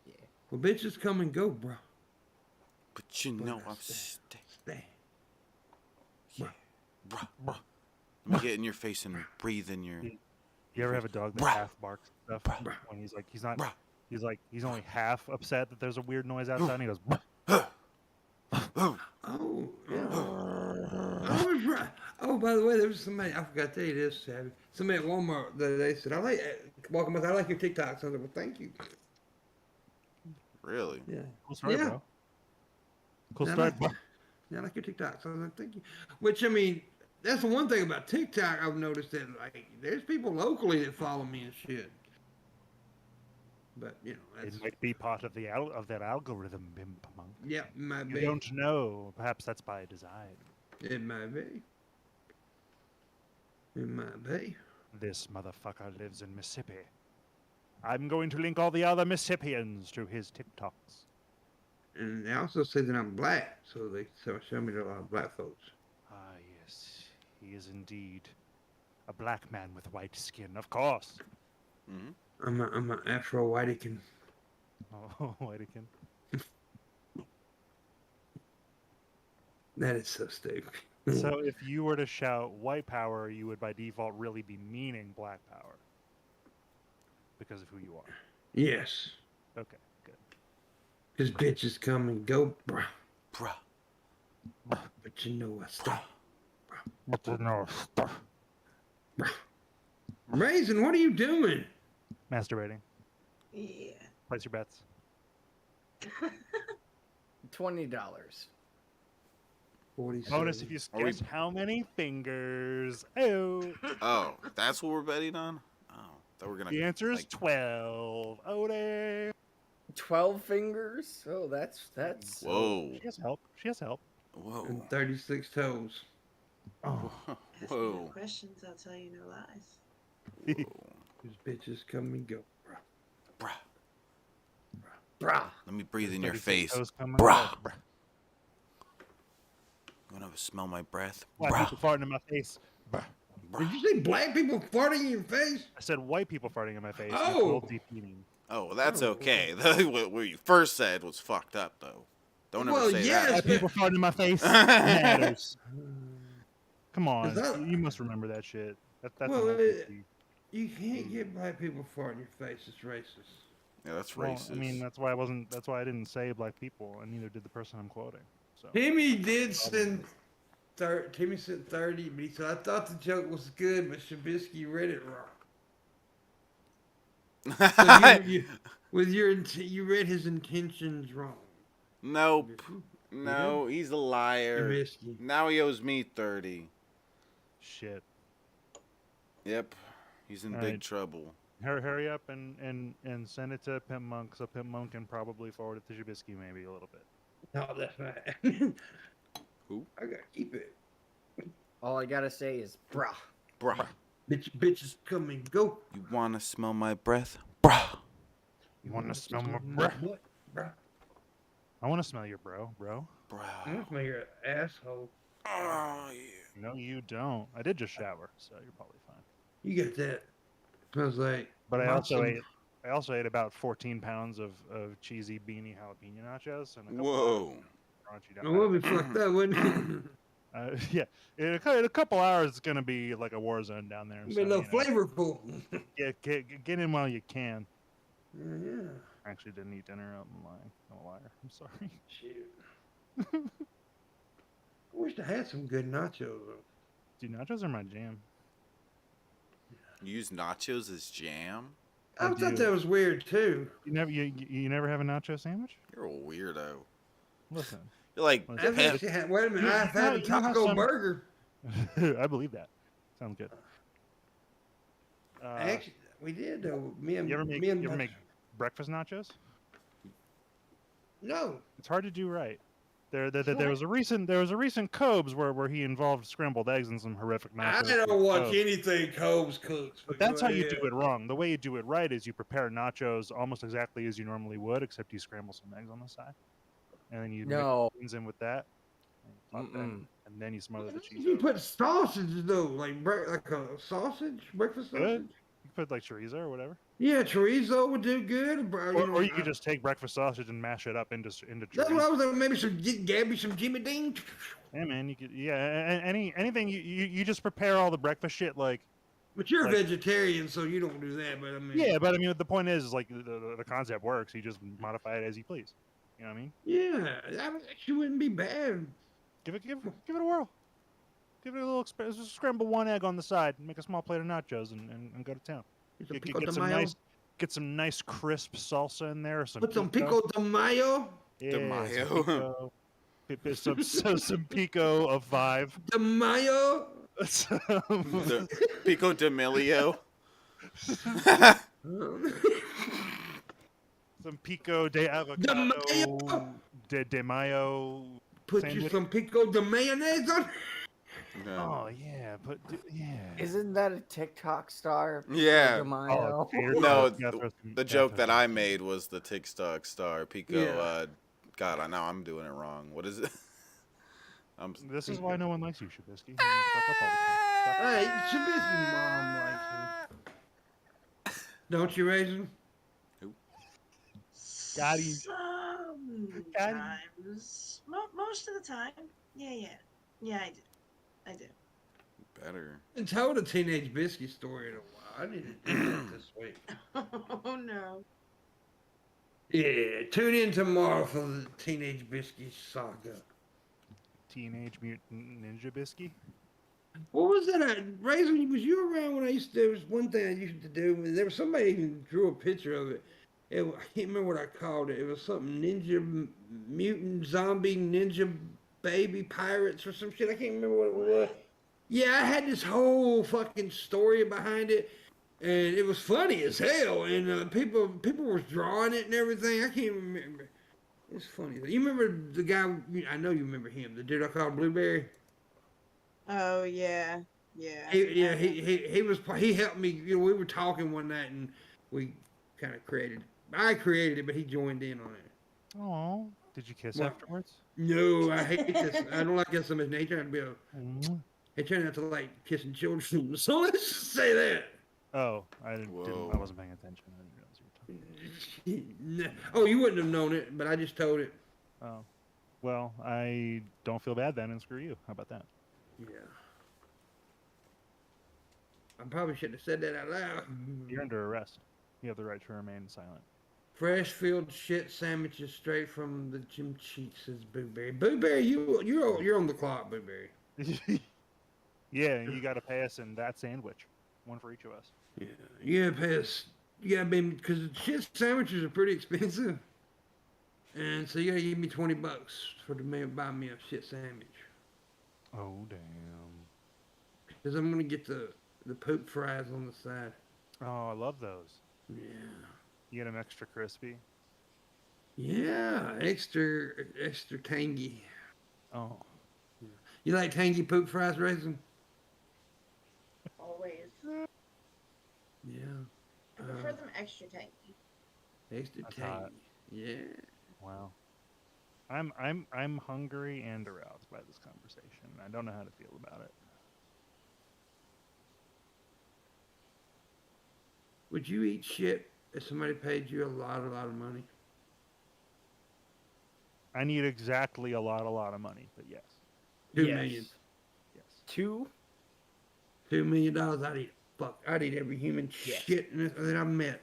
Yeah. Well, bitches come and go, bruh. But you But know I I'm stay. stay. Stay. Yeah. Bruh. Let me get in your face and breathe in your. You ever have a dog that Bruh. half barks and stuff Bruh. when he's not Bruh. he's only half upset that there's a weird noise outside and he goes "Bruh." Oh, yeah. I was right. Oh, by the way, there was somebody, I forgot to tell you this, Savvy. Somebody at Walmart the other day said, welcome back, I like your TikToks. I was like, well, thank you. Really? Yeah. Cool start, Yeah. bro. Cool Yeah, I start. like, yeah, I like your TikToks. I was like, thank you. Which, I mean, that's the one thing about TikTok I've noticed that, like, there's people locally that follow me and shit. But, you know, that's, It might be part of of that algorithm, PIMPMUNK. yeah, it might You be. don't know. Perhaps that's by design. It might be. It might be. This motherfucker lives in Mississippi. I'm going to link all the other Mississippians to his TikToks. And they also say that I'm black, so they show me to a lot of black folks. Ah, yes. He is indeed a black man with white skin, of course. Mm-hmm. I'm an Afro Whiteican. Oh, Whitekin. That is so stupid. So if you were to shout white power, you would by default really be meaning black power. Because of who you are. Yes, Okay, good. because bitches come and go, bruh. Bruh. But you know I stay. Raisin, what are you doing? Masturbating. Yeah. Place your bets. $20. 47. Bonus if you Are we- guess how many fingers. Oh. Oh, that's what we're betting on? Oh, that we're gonna. The answer is like, 12. Oh, damn. 12 fingers? Oh, that's Whoa. She has help. She has help. Whoa. And 36 toes. Oh. Ask me Whoa. no questions, I'll tell you no lies. Whoa. These bitches come and go, bruh. Bruh. Bruh. Let me breathe in your 36 face. toes coming Bruh. up. You wanna smell my breath? White Bruh. people farting in my face. Bruh. Did you say black people farting in your face? I said white people farting in my face. Oh. With little deep meaning. Oh, well, that's Oh. okay. What you first said was fucked up, though. Don't ever Well, say yes, White that. people farting in my face. Matters. Come on. Is that- You must remember that shit. That's Well, an old PC. You can't get black people farting in your face. It's racist. Yeah, that's Well, racist. I mean, that's why I didn't say black people, and neither did the person I'm quoting. So Timmy did Probably. send Timmy said 30, but he said I thought the joke was good, but Shabisky read it wrong. So you read his intentions wrong. Nope. Shabisky. No, he's a liar. Shabisky. Now he owes me 30. shit. Yep. He's in All big right. trouble. Hurry up and send it to Pimp Monk, so Pimp Monk can probably forward it to Shabisky maybe a little bit. No, that's not. Who? I gotta keep it. All I gotta say is, bruh. Bruh. Bitches come and go. You wanna smell my breath? Bruh. You want to smell my Bruh. bruh? Bruh. I want to smell your bro. I Bruh. want to smell your asshole. Oh, yeah. No, you don't. I did just shower, so you're probably fine. You got that. Smells like. But I also Matzo. ate about 14 pounds of cheesy beanie jalapeno nachos and a couple Whoa. hours crunchy. I will be fucked up, wouldn't Yeah, in a couple hours it's gonna be like a war zone down there. it? So, Be a little flavorful. get in while you can. Yeah. I actually didn't eat dinner. I'm lying. I'm a liar. I'm sorry. Shit. I wish I had some good nachos though. Dude, nachos are my jam. You use nachos as jam? I I thought do. that was weird too. You never have a nacho sandwich? You're a weirdo. Listen, You're like, Listen. I've Pimp. actually had. Wait a minute. You- I've you had know- a you know how taco some- burger. I believe that. Sounds good. Actually, we did though. Me and You ever make me and breakfast nachos? No. It's hard to do right. There was a recent Cobes where he involved scrambled eggs in some horrific I nachos. don't watch Cobes. anything Combs cooks. But that's how you do it wrong. The way you do it right is you prepare nachos almost exactly as you normally would, except you scramble some eggs on the side, and then you No. mix beans in with that, and, top that, Mm-mm. and then you smother the cheese. You over. put sausages though, like like a sausage, breakfast Good. sausage. You put like chorizo or whatever, Yeah, chorizo would do good. Bro, or you could just take breakfast sausage and mash it up into That's what chorizo. I was like. Maybe Gabby some Jimmy Dean. Yeah, man, you could anything you just prepare all the breakfast shit like. But you're Like- a vegetarian, so you don't do that. But I mean, Yeah, but I mean the point is like the concept works. You just modify it as you please. You know what I mean? yeah, that actually wouldn't be bad. Give it a whirl. Give it a little just scramble one egg on the side, and make a small plate of nachos, and go to town. Some Get, pico get de some mayo. get some nice crisp salsa in there. Put some pico de mayo. Yeah, De mayo. some pico of 5. De mayo. some, The Pico de Milio. some pico de avocado mayo. de mayo. Put you Sandwich. some pico de mayonnaise on. Oh yeah, yeah. Isn't that a TikTok star? Yeah. Pico de Mayo? No, the The joke that I made was the TikTok star Pico. Yeah. God, I know I'm doing it wrong. What is it? This is why no one likes you, Shabisky. You fuck up all the time. Hey, Shabisky mom likes him. Don't you, Raisin? Got him. Got him. Sometimes. Most of the time. Yeah, I do. I do. Better. I told a Teenage Biscuit story in a while. I need to do that this week. Oh no. Yeah, tune in tomorrow for the Teenage Biscuit saga. Teenage Mutant Ninja Bisky. What was that? Raisin, was you around when I used to? There was one thing I used to do. There was somebody even drew a picture of it. I can't remember what I called it. It was something mutant zombie ninja baby pirates or some shit. I can't remember what it was. Yeah, I had this whole fucking story behind it, and it was funny as hell. And people was drawing it and everything. I can't remember. It's funny. You remember the guy? I know you remember him. The dude I called Blueberry. Oh yeah. Yeah. He helped me. You know, we were talking one night and we kind of created. I created it, but he joined in on it. Oh, did you kiss What? afterwards? No, I hate this. I don't like this. He turned out to be a. Mwah. He turned out to like kissing children. So let's just say that. Oh, I didn't. Whoa. I wasn't paying attention. I didn't realize you were talking. Oh, you wouldn't have known it, but I just told it. Oh, well, I don't feel bad then, and screw you. How about that? Yeah. I probably shouldn't have said that out loud. You're under arrest. You have the right to remain silent. Fresh filled shit sandwiches straight from the gym cheeks, says Booberry. Booberry, you're on the clock, Booberry. Yeah, and you got to pay us in that sandwich, one for each of us. Yeah, you gotta pay us. You gotta be because shit sandwiches are pretty expensive, and so you gotta give me $20 for the man buy me a shit sandwich. Oh damn! Because I'm gonna get the poop fries on the side. Oh, I love those. Yeah. You get them extra crispy. Yeah, extra tangy. Oh, You like tangy poop fries, Raisin? Always. Yeah. I prefer them extra tangy. Extra That's tangy. hot. Yeah. wow. I'm hungry and aroused by this conversation. I don't know how to feel about it. Would you eat shit if somebody paid you a lot of money? I need exactly a lot of money, but yes, $2 yes. million. yes. 2? $2 million. I'd eat every human Yes. shit that I've met.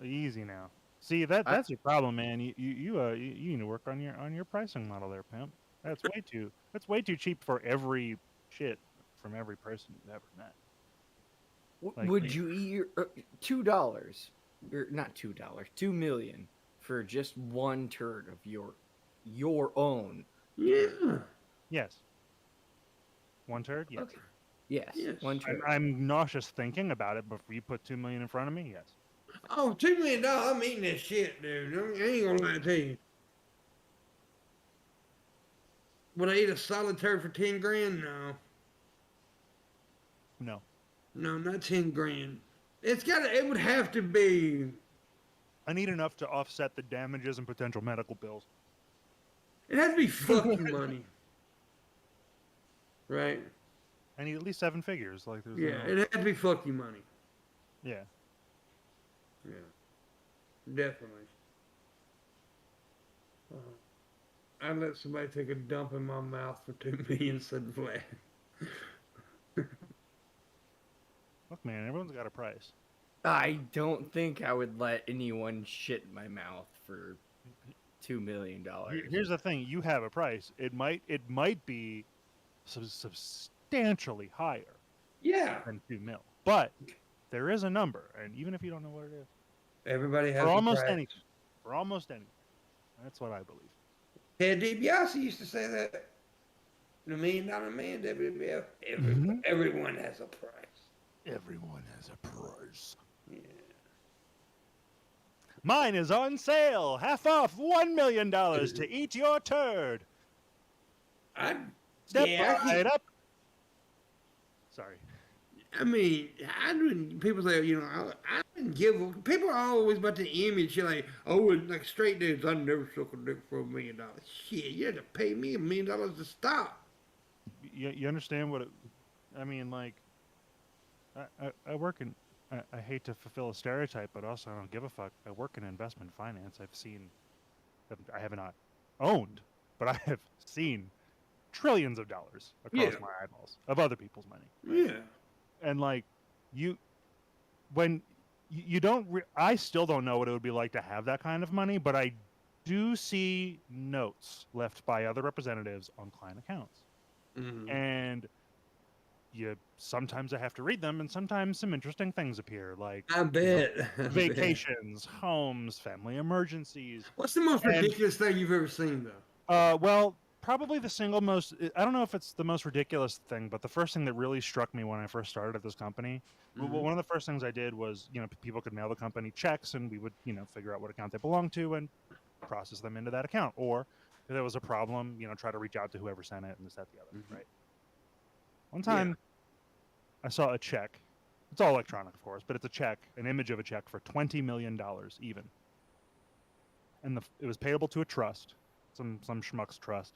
Easy now. See that's your problem, man. You need to work on your pricing model there, pimp. That's way too cheap for every shit from every person you've ever met. Like- Would you eat $2 or not $2, 2 million for just one turd of your own? Yeah. Yes. One turd? Yes. Okay. Yes, Yes. one turd. I'm nauseous thinking about it, but if you put 2 million in front of me, yes. Oh, $2 million. I'm eating that shit, dude. I ain't gonna lie to you. Would I eat a solid turd for 10 grand? No. No. No, not 10 grand. It would have to be. I need enough to offset the damages and potential medical bills. It has to be fuck you money. Right? I need at least 7 figures. Like there's Yeah, no- it has to be fuck you money. yeah. Yeah. Definitely. I'd let somebody take a dump in my mouth for 2 million said flat. Look, man, everyone's got a price. I don't think I would let anyone shit in my mouth for $2 million. Here's the thing: you have a price. It might be substantially higher Yeah. than 2 mil, but there is a number, and even if you don't know what it is, Everybody has for a almost price. anything, for almost anything, that's what I believe. Ted DiBiase used to say that. The $1 Million Man, WWF. Mhm. Everyone has a price. Everyone has a price. Yeah. Mine is on sale, half off, $1 million to eat your turd. Step right up. Sorry. I mean, I wouldn't. People say, I wouldn't give. People are always about the image. You're like, oh, and like straight dudes, I never suck a dick for $1 million. Shit, you had to pay me $1 million to stop. You understand what it? I mean, like, I work in. I hate to fulfill a stereotype, but also I don't give a fuck. I work in investment finance. I've seen. I have not owned, but I have seen trillions of dollars across Yeah. my eyeballs of other people's money. Yeah. And like when you don't I still don't know what it would be like to have that kind of money, but I do see notes left by other representatives on client accounts, and sometimes I have to read them, and sometimes some interesting things appear, like I bet. vacations, homes, family emergencies. What's the most ridiculous thing you've ever seen, though? Well, probably the single most. I don't know if it's the most ridiculous thing, but the first thing that really struck me when I first started at this company, well, one of the first things I did was, people could mail the company checks, and we would, figure out what account they belonged to and process them into that account. Or if there was a problem, try to reach out to whoever sent it and this, that, the other. Right. One time, I saw a check. It's all electronic, of course, but it's a check, an image of a check for $20 million even, and it was payable to a trust, some schmuck's trust.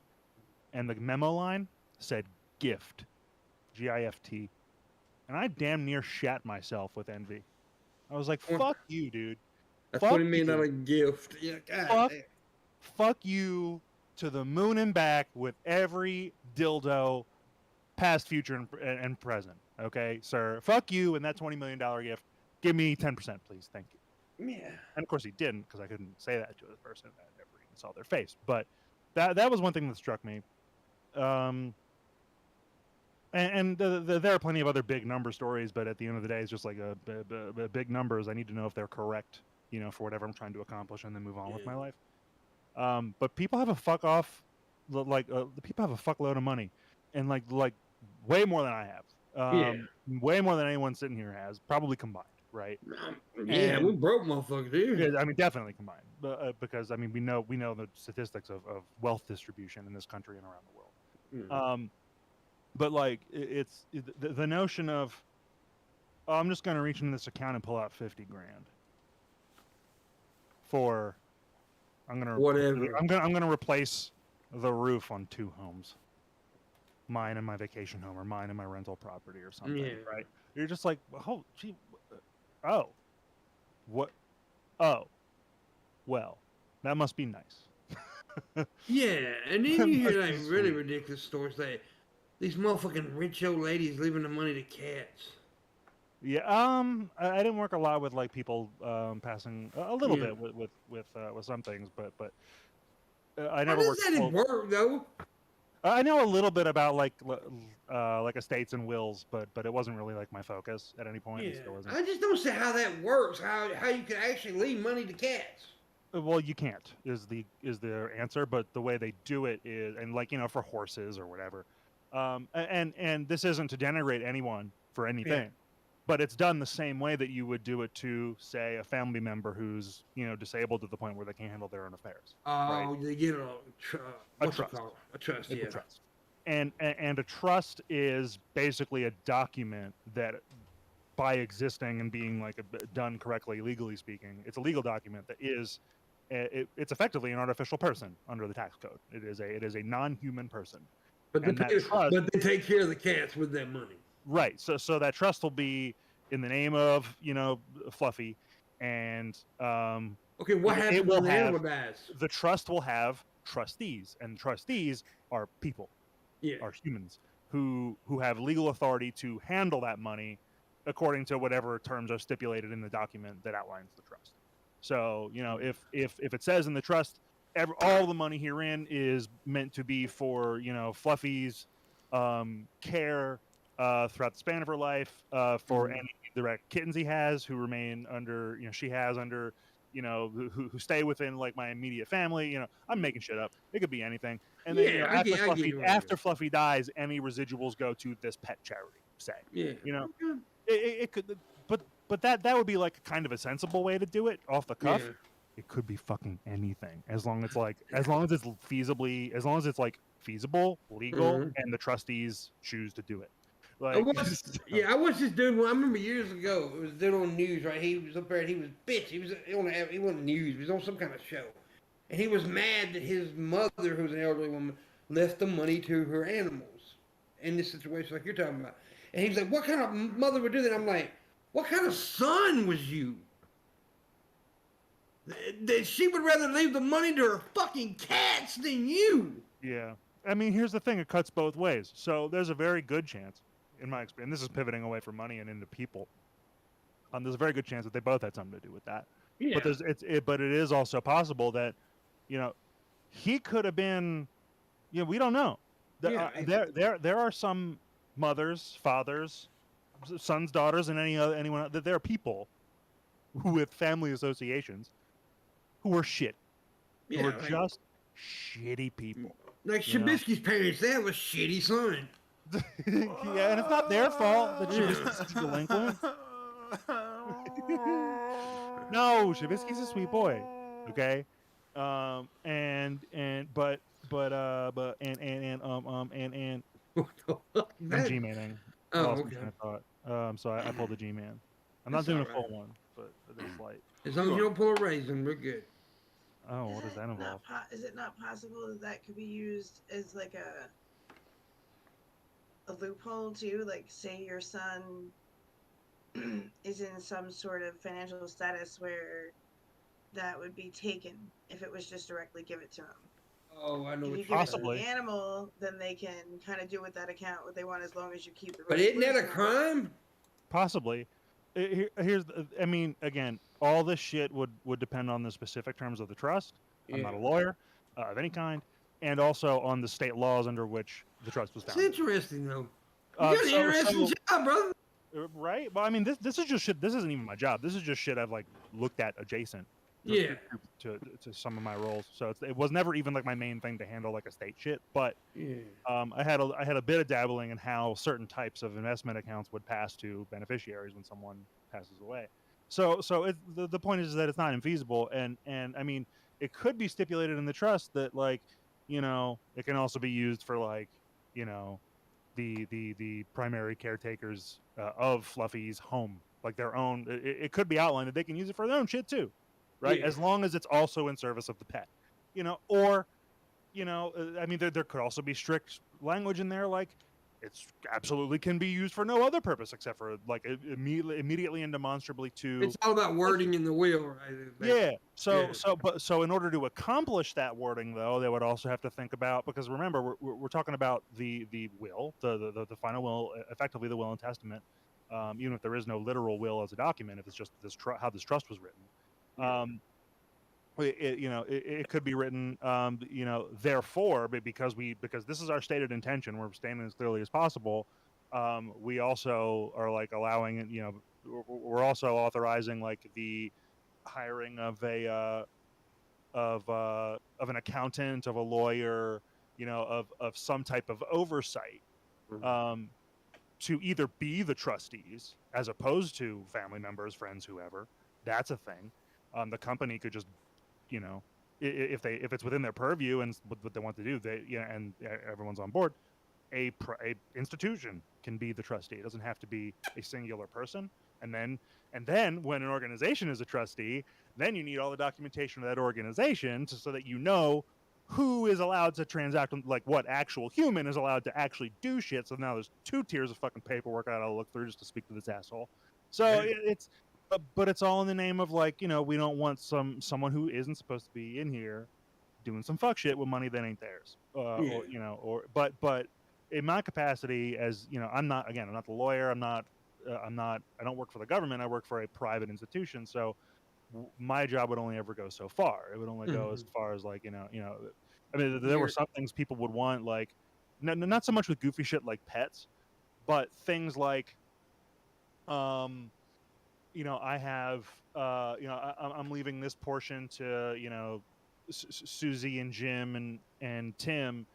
And the memo line said gift, G-I-F-T. And I damn near shat myself with envy. I was like, fuck you, dude. That's Fuck $20 million gift. Yeah, God damn. Fuck you to the moon and back with every dildo, past, future, and present. Okay, sir? Fuck you and that $20 million gift. Give me 10%, please. Thank you. Yeah. And of course he didn't, because I couldn't say that to the person that never even saw their face. But that was one thing that struck me. There are plenty of other big number stories, but at the end of the day, it's just like big numbers. I need to know if they're correct, for whatever I'm trying to accomplish, and then move on with my life. But people have a the people have a fuckload of money, and like way more than I have. Way more than anyone sitting here has, probably combined, right? Yeah, And we broke motherfuckers, dude. yeah, I mean, definitely combined, because I mean, we know the statistics of wealth distribution in this country and around the world. But like, the notion of, oh, I'm just going to reach into this account and pull out 50 grand for, Whatever. I'm gonna replace the roof on 2 homes, mine and my vacation home, or mine and my rental property, or something. Yeah. Right? You're just like, oh, gee, oh, what? Oh, well, that must be nice. Yeah, and then you hear Must like be really sweet. ridiculous stories like these motherfucking rich old ladies leaving the money to cats. Yeah, I didn't work a lot with like people passing a little Yeah. bit with some things, but I How never does worked. that even work though? I know a little bit about like estates and wills, but it wasn't really like my focus at any point. Yeah. It still wasn't. I just don't see how that works. How you can actually leave money to cats. Well, you can't is the answer, but the way they do it is, and like for horses or whatever, and this isn't to denigrate anyone for anything, but it's done the same way that you would do it to, say, a family member who's disabled to the point where they can't handle their own affairs. Oh, right? they get a what's trust. it called? A trust. It's Yeah. a trust, and a trust is basically a document that, by existing and being like done correctly, legally speaking, it's a legal document that is. It's effectively an artificial person under the tax code. It is a non-human person. But And that trust- but they take care of the cats with that money. Right. So that trust will be in the name of Fluffy, and Okay, what it happens will when the have- animal dies? the trust will have trustees, and trustees are people, Yeah. are humans who have legal authority to handle that money according to whatever terms are stipulated in the document that outlines the trust. So if it says in the trust, all the money herein is meant to be for Fluffy's care throughout the span of her life, for any direct kittens he has who remain under she has under who stay within like my immediate family. I'm making shit up. It could be anything. And then Yeah, I get you. after Fluffy dies, any residuals go to this pet charity. Say Yeah. it could, but that would be like kind of a sensible way to do it off the cuff. Yeah. It could be fucking anything, as long as it's like feasible, legal, and the trustees choose to do it. Like, I watched this dude. I remember years ago. It was a dude on news, right? He was up there and he was bitch. He wasn't news. He was on some kind of show, and he was mad that his mother, who was an elderly woman, left the money to her animals in this situation like you're talking about. And he was like, "What kind of mother would do that?" I'm like, "What kind of son was you? That she would rather leave the money to her fucking cats than you." yeah. I mean, here's the thing: it cuts both ways. So there's a very good chance, in my experience, this is pivoting away from money and into people. There's a very good chance that they both had something to do with that. Yeah. But it is also possible that, he could have been, we don't know. There are some mothers, fathers, sons, daughters, and anyone that there are people with family associations who are shit, who are just shitty people. Like Shabisky's parents, they have a shitty son. Yeah, and it's not their fault that Shabisky's delinquent. No, Shabisky's a sweet boy. Okay, and but What the fuck is I'm that? G-maning. Oh, Lost my okay. train of thought. So I pulled the G-man. I'm not That's doing a alright. full one, but it's like, As long as you don't pull a raisin, we're good. oh, what does that involve? Is it not possible that that could be used as like a loophole too? Like, say your son is in some sort of financial status where that would be taken if it was just directly give it to him. Oh, I know If what you you're give it to Possibly. the animal, then they can kind of do with that account what they want as long as you keep the. But isn't that a crime? Possibly. I mean, again, all this shit would depend on the specific terms of the trust. I'm not a lawyer of any kind, and also on the state laws under which the trust was It's founded. interesting though. You got an interesting job, brother. Right? Well, I mean, this is just shit. This isn't even my job. This is just shit I've like looked at adjacent. Yeah. To some of my roles, so it was never even like my main thing to handle like estate shit. But Yeah. I had a bit of dabbling in how certain types of investment accounts would pass to beneficiaries when someone passes away. So the point is that it's not infeasible, and I mean it could be stipulated in the trust that like it can also be used for like the primary caretakers of Fluffy's home, like their own. It could be outlined that they can use it for their own shit too, right? Yeah. As long as it's also in service of the pet, or I mean, there could also be strict language in there, like it's absolutely can be used for no other purpose except for like immediately and demonstrably to. It's all about wording in the will, right? Yeah. Yeah. So in order to accomplish that wording, though, they would also have to think about, because remember we're talking about the will, the final will, effectively the will and testament. Even if there is no literal will as a document, if it's just how this trust was written. It could be written, therefore, but because this is our stated intention, we're stating as clearly as possible. We also are like allowing it, we're also authorizing like the hiring of of an accountant, of a lawyer, of some type of oversight, to either be the trustees as opposed to family members, friends, whoever. That's a thing. The company could just if it's within their purview and what they want to do, and everyone's on board, a institution can be the trustee. It doesn't have to be a singular person. And then when an organization is a trustee, then you need all the documentation of that organization so that who is allowed to transact, like what actual human is allowed to actually do shit. So now there's 2 tiers of fucking paperwork I gotta look through just to speak to this asshole. So but it's all in the name of like, we don't want someone who isn't supposed to be in here doing some fuck shit with money that ain't theirs. But in my capacity as, I'm not the lawyer. I don't work for the government. I work for a private institution. So my job would only ever go so far. It would only go as far as like, I mean, there were some things people would want, like, not so much with goofy shit like pets, but things like, I have, I'm leaving this portion to, Susie and Jim and Tim,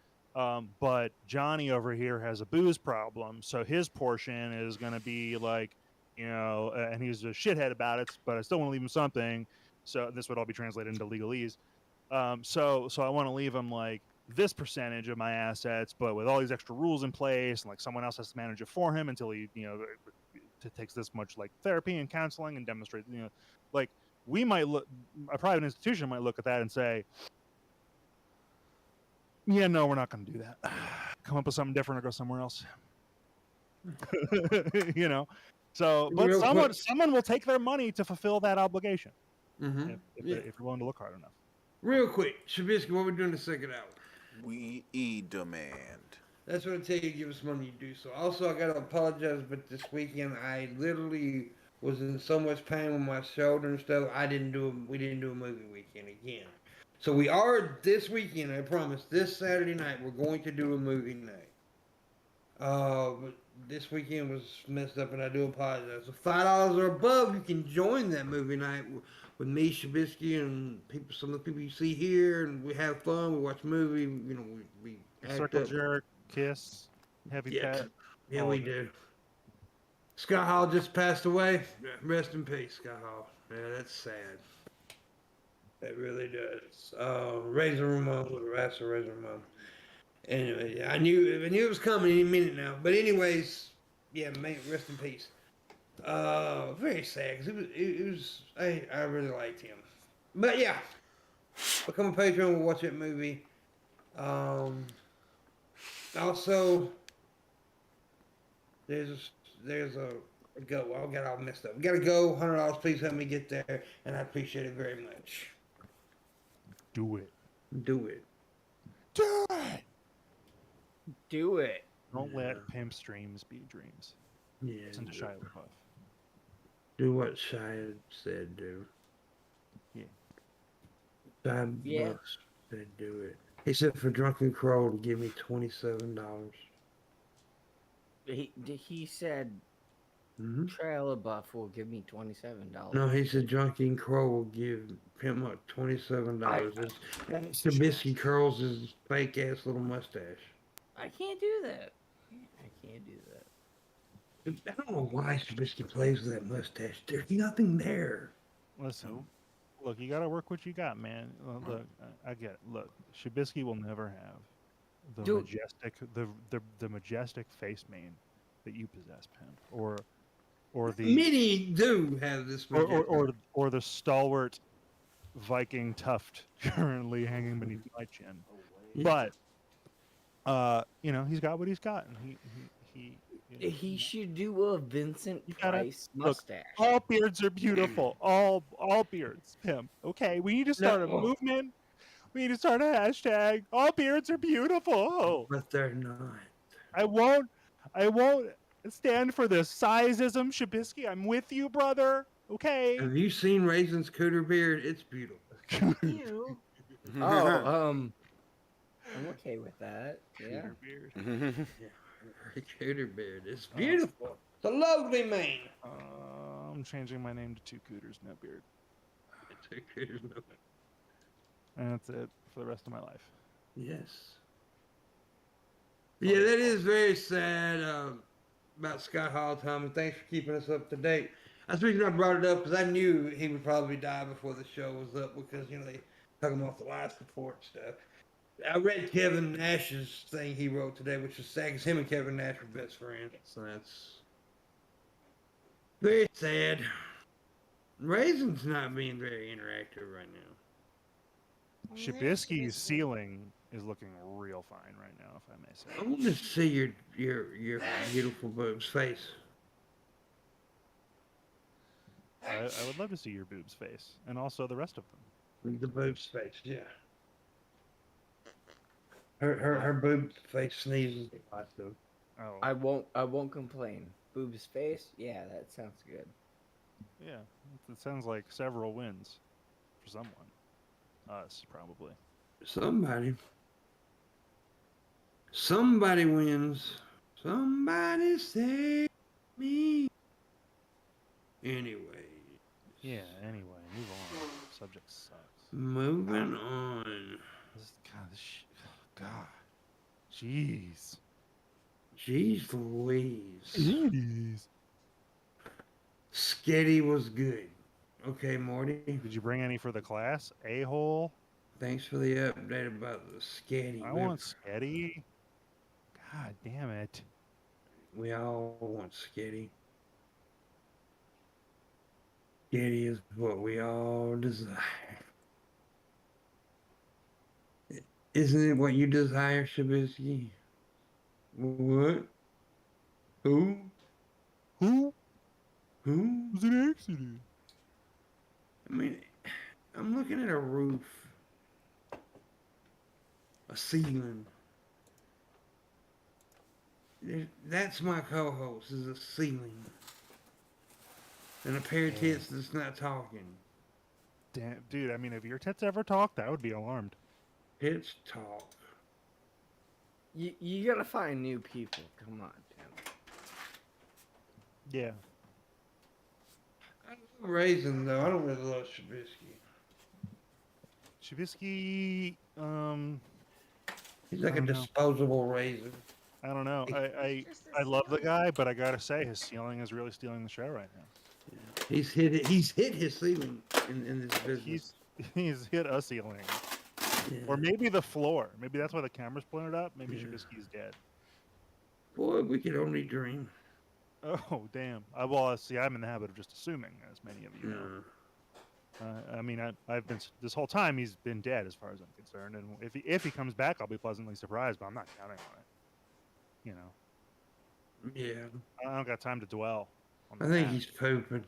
but Johnny over here has a booze problem, so his portion is going to be like, and he's a shithead about it, but I still want to leave him something. So this would all be translated into legalese. So I want to leave him like this percentage of my assets, but with all these extra rules in place, and like someone else has to manage it for him until he, takes this much like therapy and counseling and demonstrate, like we might look, a private institution might look at that and say, yeah, no, we're not going to do that. Come up with something different or go somewhere else. So, but someone will take their money to fulfill that obligation. If you're willing to look hard enough. Real quick, Shabisky, what we doing the second hour? We demand. That's what I tell you. Give us money to do so. Also, I gotta apologize, but this weekend I literally was in so much pain with my shoulder and stuff. We didn't do a movie weekend again. So we are this weekend. I promise. This Saturday night we're going to do a movie night. But this weekend was messed up, and I do apologize. So $5 or above, you can join that movie night with me, Shabisky, and some of the people you see here, and we have fun. We watch a movie. We circle jerk, kiss, heavy pet. Yeah, we do. Scott Hall just passed away. Rest in peace, Scott Hall. Yeah, that's sad. It really does. Razor Ramon was Razor Ramon. Anyway, I knew it was coming any minute now. But anyways, yeah, man, rest in peace. Very sad because I really liked him. But yeah, become a patron. We'll watch that movie. Also, there's a go. I got all messed up. We gotta go. $100. Please help me get there, and I appreciate it very much. Do it. Do it. Do it. Do it. Don't let pimp streams be dreams. Yeah. Listen to Shia LaBeouf. Do what Shia said do. Yeah. $5 Yeah. said do it. He said for Drunken Crow to give me $27. He said Mm-hmm. Trail Buff will give me $27. No, he said Drunken Crow will give PIMPMUNK $27. It's Trubisky curls his fake ass little mustache. I can't do that. I can't do that. I don't know why Trubisky plays with that mustache. There's nothing there. Listen, look, you got to work what you got, man. Look, I get it. Look, Shabisky will never have the Dude. majestic, the majestic face mane that you possess, Pimp, or the Many do have this majestic. or the stalwart Viking tuft currently hanging beneath my chin. Yeah. But you know, he's got what he's got, and he He should do a Vincent You gotta- Price look, mustache. all beards are beautiful. All beards, Pimp. Okay, we need to start a No. movement. We need to start a hashtag. All beards are beautiful. But they're not. I won't stand for this sizeism, Shabisky. I'm with you, brother. Okay. Have you seen Raisin's cooter beard? It's beautiful. Ew. Oh, I'm okay with that. Yeah. Cooter beard. Her cooter beard is beautiful. It's a lovely man. I'm changing my name to Two Cooters No Beard, Two cooters, no. and that's it for the rest of my life. Yes. Yeah, that is very sad about Scott Hall, Tom, and thanks for keeping us up to date. That's the reason I brought it up, because I knew he would probably die before the show was up, because, you know, they took him off the life support stuff. I read Kevin Nash's thing he wrote today, which is sad, because him and Kevin Nash were best friends, so that's very sad. Raisin's not being very interactive right now. Shabisky's ceiling is looking real fine right now, if I may say. I want to see your beautiful boobs face. I would love to see your boobs face, and also the rest of them. The boobs face, yeah. Her boobs face sneezes a lot though. Oh, I won't complain. Boob's face? Yeah, that sounds good. yeah. It sounds like several wins for someone. Us, probably. Somebody wins. Somebody save me. Anyway. Yeah. Anyway, move on. Subject sucks. Moving on. God. Jeez. Jeez Louise. Jeez. Sketty was good. Okay, Morty. Did you bring any for the class? A-hole? Thanks for the update about the Sketty. I want Sketty. God damn it. We all want Sketty. Sketty is what we all desire. Isn't it what you desire, Shabisky? What? Who? Who? Who? It was an accident. I mean, I'm looking at a roof, a ceiling. That's my co-host, is a ceiling. And a pair of tits that's not talking. Damn, dude, I mean, if your tits ever talked, I would be alarmed. Tits talk. You gotta find new people. Come on, Tim. Yeah. I love Raisin, though. I don't really love Shabisky. Shabisky, He's like I a don't know. disposable raisin. I don't know. Just I the love the ceiling. guy, but I gotta say his ceiling is really stealing the show right now. He's hit it. He's hit his ceiling in this business. He's hit a ceiling, Yeah. or maybe the floor. Maybe that's why the camera's pointed up. Maybe Yeah. Shabisky's dead. Boy, we could only dream. Oh damn! Well, see, I'm in the habit of just assuming, as many of you know. I mean, I've been this whole time he's been dead, as far as I'm concerned. And if he comes back, I'll be pleasantly surprised. But I'm not counting on it. You know, Yeah. I don't got time to dwell on I the think past. he's pooping.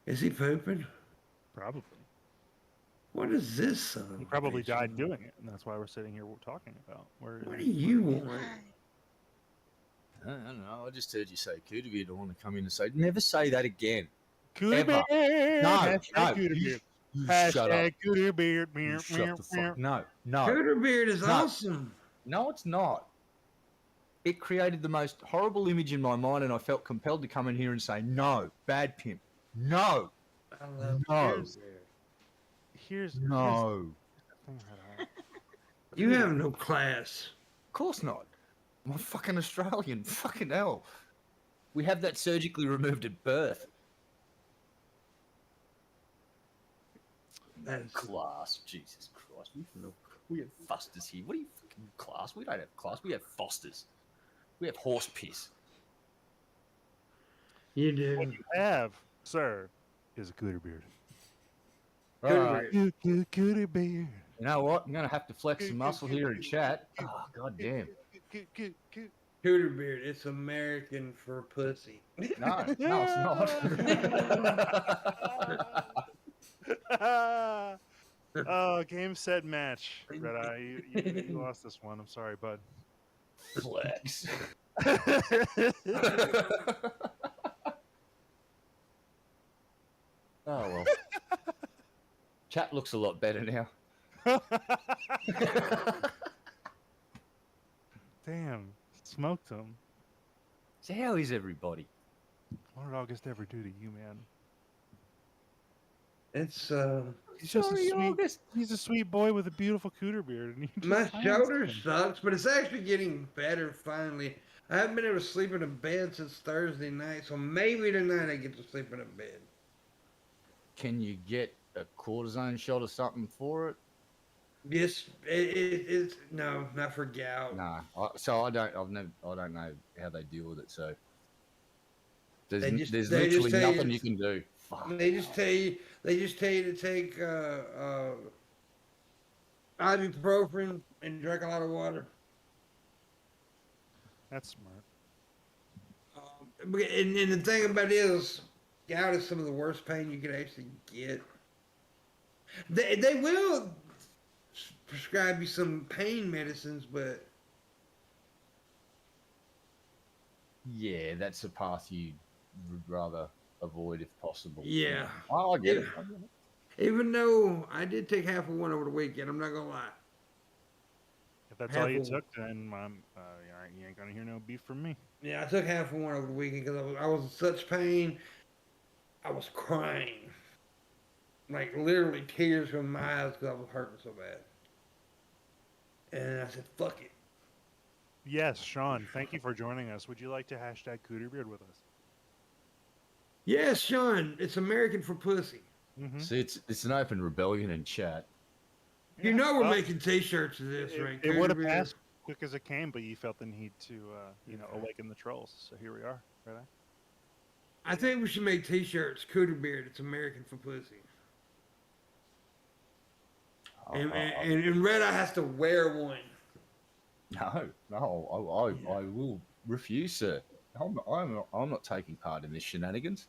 Is he pooping? Probably. What is this son of He a probably bitch died doing? doing it, and that's why we're sitting here talking about. What do you want? Why? I don't know. I just heard you say Cooter Beard. I want to come in and say, never say that again. Cooter Ever. beard. No, Hashtag no. Cooter beard. You shut up. Hashtag Cooter beard. You Meow, shut meow, the meow. fuck. No, no, Cooter beard is No. awesome. no. It's not. It created the most horrible image in my mind, and I felt compelled to come in here and say, no, bad pimp. No, I love No. Cooter beard. Here's no. the thing, Red Eye. You have no class. Of course not. I'm a fucking Australian. Fucking hell. We have that surgically removed at birth. That's Class. Jesus Christ. We have fosters here. What are you fucking class? We don't have class. We have fosters. We have horse piss. you do. What you have, sir, is a Cooter beard. Cooter Alright. beard. Cooter beard. You know what? I'm going to have to flex some muscle here in chat. Oh, god damn. Cooter beard. It's American for pussy. No, it's not. Oh, game, set, match. Red Eye, you lost this one. I'm sorry, bud. Flex. Oh, well. Chat looks a lot better now. Damn, smoked him. So how is everybody? What did August ever do to you, man? It's He's just a Sorry, sweet. August. He's a sweet boy with a beautiful Cooter beard, and you just my silenced shoulder him. sucks, but it's actually getting better finally. I haven't been able to sleep in a bed since Thursday night, so maybe tonight I get to sleep in a bed. Can you get a cortisone shot or something for it? Yes, it's no, not for gout. Nah. I don't know how they deal with it. So there's They just literally tell you nothing you it's- can do. Fuck. They just tell you to take ibuprofen and drink a lot of water. That's smart. And the thing about it is, gout is some of the worst pain you could actually get. They will prescribe you some pain medicines, but Yeah, that's a path you would rather avoid if possible. yeah. I get it. Even though I did take half of one over the weekend, I'm not gonna lie. If that's all you Half of- took, then you ain't gonna hear no beef from me. Yeah, I took half of one over the weekend because I was in such pain. I was crying, like literally tears from my eyes because I was hurting so bad. And I said, "Fuck it." Yes, Sean, thank you for joining us. Would you like to hashtag Cooter beard with us? Yes, Sean, it's American for pussy. Mm-hmm. See, it's an open rebellion in chat. You know we're making T-shirts of this, It, right? it would have Cooter passed quick as it came, but you felt the need to, awaken the trolls. So here we are, right? I think we should make T-shirts. Cooter beard. It's American for pussy. And Red Eye has to wear one. No, I will refuse, sir. I'm not taking part in this shenanigans.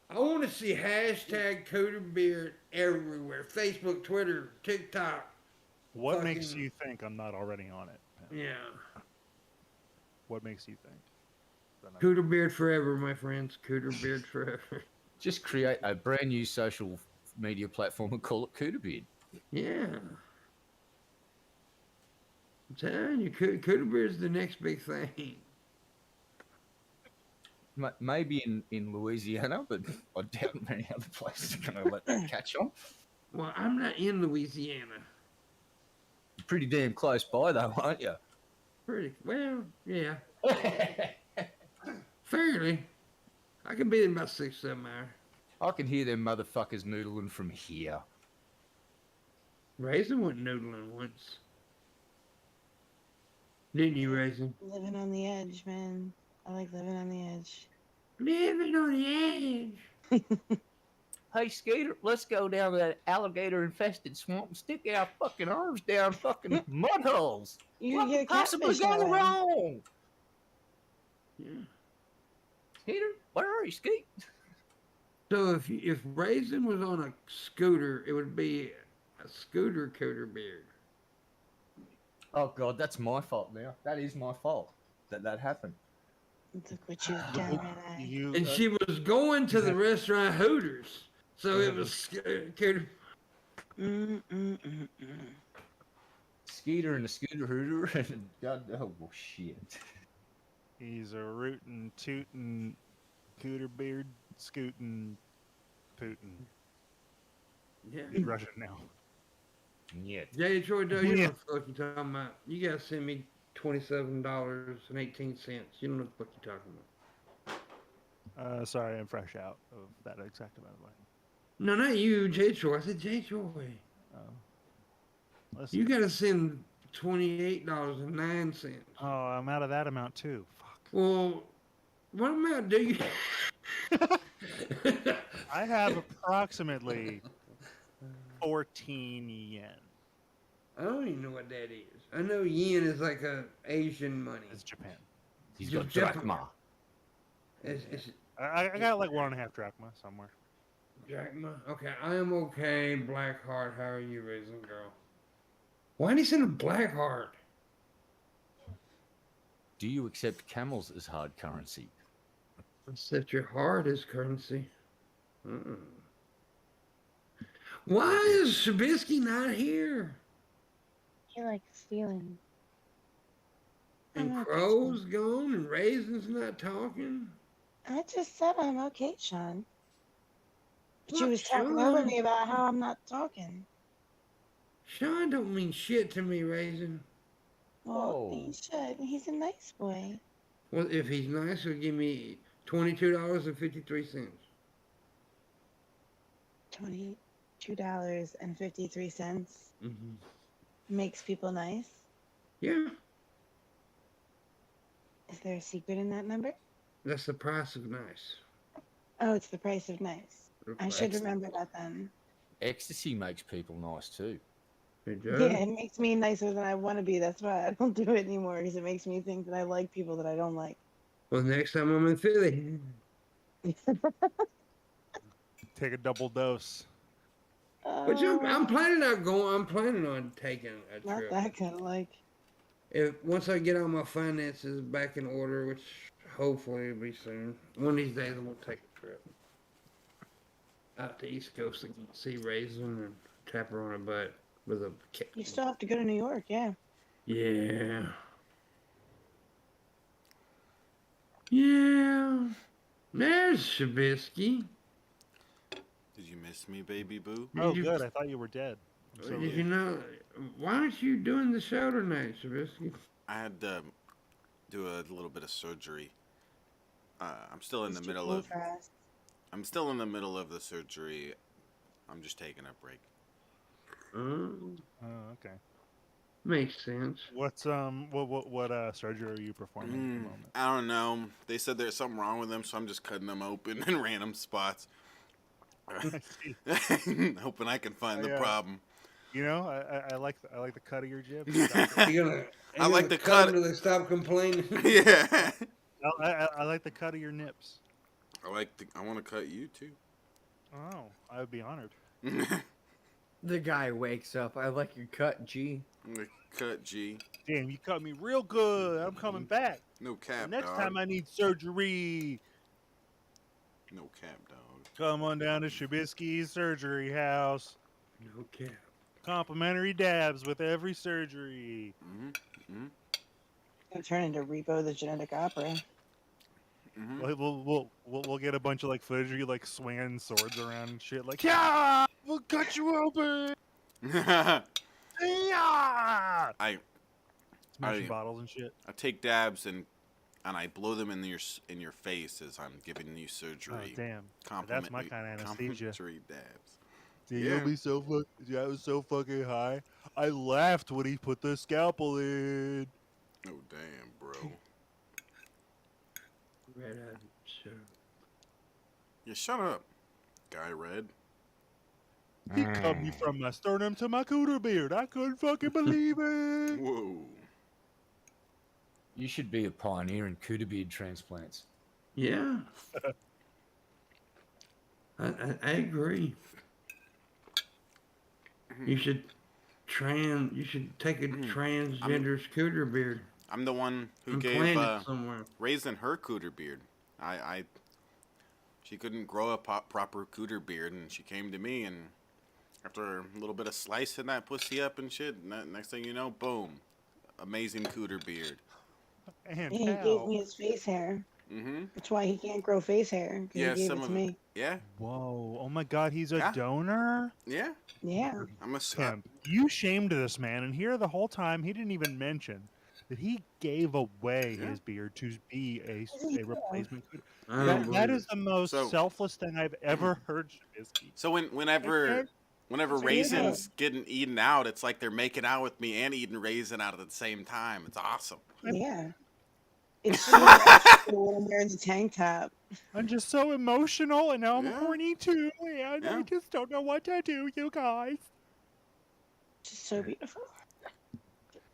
I want to see hashtag Cooter beard everywhere. Facebook, Twitter, TikTok. What makes Fucking- you think I'm not already on it? Pim? Yeah. What makes you think? that I'm- Cooter beard forever, my friends. Cooter beard forever. Just create a brand new social media platform and call it Cooter Beard. Yeah. I'm telling you, Cooter beard's the next big thing. Maybe in Louisiana, but I doubt many other places are going to let that catch on. Well, I'm not in Louisiana. You're pretty damn close by, though, aren't you? Pretty well, yeah. Fairly. I can be in about 6-7 hours. I can hear them motherfuckers noodling from here. Raisin went noodling once. Didn't you, Raisin? Living on the edge, man. I like living on the edge. Living on the edge. Hey, Skeeter, let's go down to that alligator-infested swamp and stick our fucking arms down fucking mud holes. You What get a could possibly catfish go line. wrong? Yeah. Skeeter, where are you, Skeet? So if Raisin was on a scooter, it would be a scooter Cooter beard. Oh, God, that's my fault now. That is my fault that happened. Look what you've done, Red Eye. You And she was going to the restaurant Hooters, so it was scared. Mm-mm-mm-mm. Skeeter and a scooter hooter and God, oh well, shit. he's a rootin', tootin', cooter beard, scootin', pootin'. Yeah. He's Russian now. Yeah. Jay Troy, Doe, you know Yeah. what the fuck you talking about. You gotta send me $27.18. You don't know what the fuck you talking about. Sorry, I'm fresh out of that exact amount of money. No, not you, Jay Troy. I said Jay Troy. Oh. Listen. You gotta send $28.09. Oh, I'm out of that amount too. Fuck. Well, what amount do you? I have approximately 14 yen. I don't even know what that is. I know yen is like a Asian money. It's Japan. He's got Japan. drachma. It's I got like 1.5 drachma somewhere. drachma. Okay, I am okay. Blackheart, how are you, raising girl? Why did he send a Blackheart? Do you accept camels as hard currency? Set your heart as currency. Why is Shabisky not here? He likes stealing. And I'm okay, Crow's gone and Raisin's not talking? I just said I'm okay, Sean. But you What, was talking over Sean? me about how I'm not talking. Sean don't mean shit to me, Raisin. Well, Oh. he should. He's a nice boy. Well, if he's nice, he'll give me $22.53. $22.53 Mm-hmm. makes people nice. Yeah, Is there a secret in that number? that's the price of nice. Oh, it's the price of nice. I should Excellent. remember that then. Ecstasy makes people nice too. It does. Yeah, it makes me nicer than I want to be. That's why I don't do it anymore because it makes me think that I like people that I don't like. Well, next time I'm in Philly. Take a double dose. Which I'm planning on going. I'm planning on taking a Not trip. that kind of like. If once I get all my finances back in order, which hopefully will be soon. One of these days I'm gonna take a trip out to East Coast and see Raisin and tap her on her butt with a. You still have to go to New York, yeah. Yeah. Yeah. There's Shabisky. Did you miss me, baby boo? Oh, you- good. I thought you were dead. I'm so Did relieved. you know? Why aren't you doing the show tonight, Shabisky? I had to do a little bit of surgery. I'm still in the It's too middle cool of. for us. I'm still in the middle of the surgery. I'm just taking a break. Oh, Okay. makes sense. What's what surgery are you performing at the moment? I don't know. They said there's something wrong with them, so I'm just cutting them open in random spots. I see. Hoping I can find the Yeah. problem. You know, I like the cut of your jib. I like the cut. Until they stop complaining. Yeah. I like the cut of your nips. I want to cut you too. Oh, I would be honored. The guy wakes up. I like your cut, G. I'm gonna cut G. Damn, you cut me real good. I'm coming back. No cap, Next dog. time I need surgery, No cap, dog. come on down to Shabisky's surgery house. No cap. Complimentary dabs with every surgery. Gonna turn into Repo the Genetic Opera. We'll get a bunch of like footage of you like swinging swords around and shit. Like, yeah, we'll cut you open. Yeah, I smashing I- bottles and shit. I take dabs and I blow them in your face as I'm giving you Oh surgery. damn, that's my kind of anesthesia. Complimentary dabs. Dude, Yeah. you'll be so fuck. I was so fucking high. I laughed when he put the scalpel in. Oh damn, bro. Red Eye Show. Yeah, shut up, Guy Red. He cut me from my sternum to my cooter beard. I couldn't fucking believe it. Whoa. You should be a pioneer in cooter beard transplants. Yeah. I agree. You should take a transgender scooter beard. I'm the one who I'm gave planted somewhere. Raisin her cooter beard. She couldn't grow a proper cooter beard, and she came to me, and after a little bit of slicing that pussy up and shit, next thing you know, boom, amazing cooter beard. And He gave me his face hair. Mm-hmm. That's why he can't grow face hair. 'Cause Yeah, he gave some it to of me. Yeah, Whoa! Oh my God, he's a Yeah. donor. yeah. Yeah. I'm a Pimp, you shamed this man, and here the whole time he didn't even mention that he gave away Yeah. his beard to be a replacement. I don't That believe is it. the most So- selfless thing I've ever heard, Shabisky. So whenever Yeah. Raisin's getting eaten out, it's like they're making out with me and eating Raisin out at the same time. It's awesome. Yeah. It's so actual when I'm wearing the tank top. I'm just so emotional, and now I'm Yeah. horny too, and Yeah. I just don't know what to do, you guys. Just so beautiful.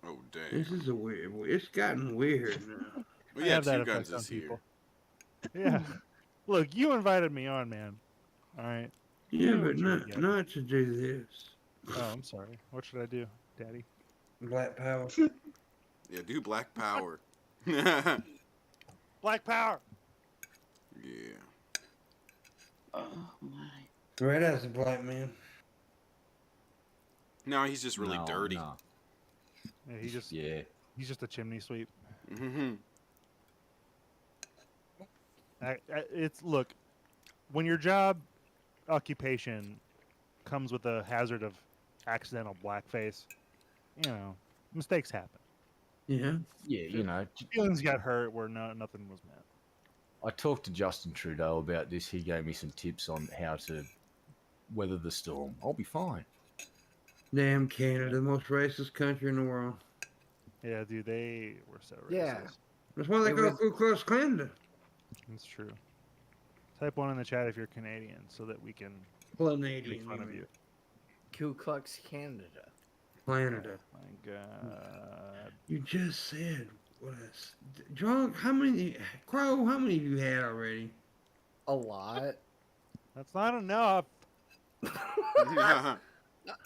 Oh damn. This is a weird. It's gotten weird now. We I got have that two effect guns on this year. people. Yeah. Look, you invited me on, man. All right. Yeah, know but what you're not getting. not to do this. Oh, I'm sorry. What should I do, Daddy? Black power. Yeah, do Black Power. Yeah. Black power. Oh my. Red as a black man. No, he's just really No, dirty. no. Yeah, he's just a chimney sweep. Mm-hmm. It's look, when your job occupation comes with the hazard of accidental blackface, you know, mistakes happen. Yeah. Yeah, you know, Feelings got hurt where nothing was meant. I talked to Justin Trudeau about this. He gave me some tips on how to weather the storm. I'll be fine. Damn Canada, the most racist country in the world. Yeah, dude, they were so racist. Yeah. That's why they It call was- Ku Klux Klan. That's true. Type 1 in the chat if you're Canadian so that we can Canadian. make fun of you. Ku Klux Canada. Canada. My God. You just said what a drunk. How many Crow? How many have you had already? A lot. That's not enough.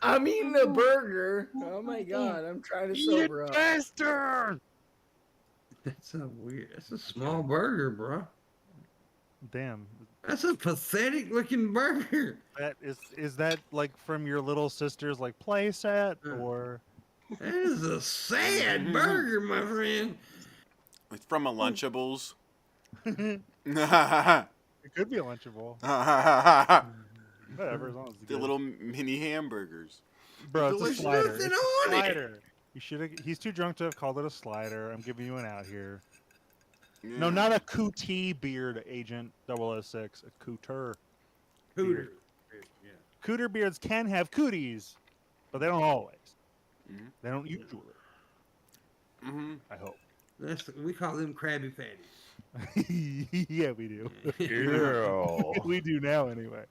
I'm eating a burger. Oh my God, I'm trying to sober up. Bastard! That's a weird. That's a small burger, bro. Damn. That's a pathetic looking burger. That is that like from your little sister's like play set Uh. or That is a sad burger, my friend. It's from a Lunchables. it could be a Lunchable. The Whatever, as long as it's good. little mini hamburgers. Bro, it's a There's slider. nothing It's a on it. slider. You should have. He's too drunk to have called it a slider. I'm giving you an out here. No, Yeah. not a cootie beard, Agent 006. A cooter. Hooter. Yeah. Cooter beards can have cooties, but they don't always. Mhm. They don't usually. Mm-hmm. I hope. We call them Krabby Patties. Yeah, we do. Yeah. We do now, anyway.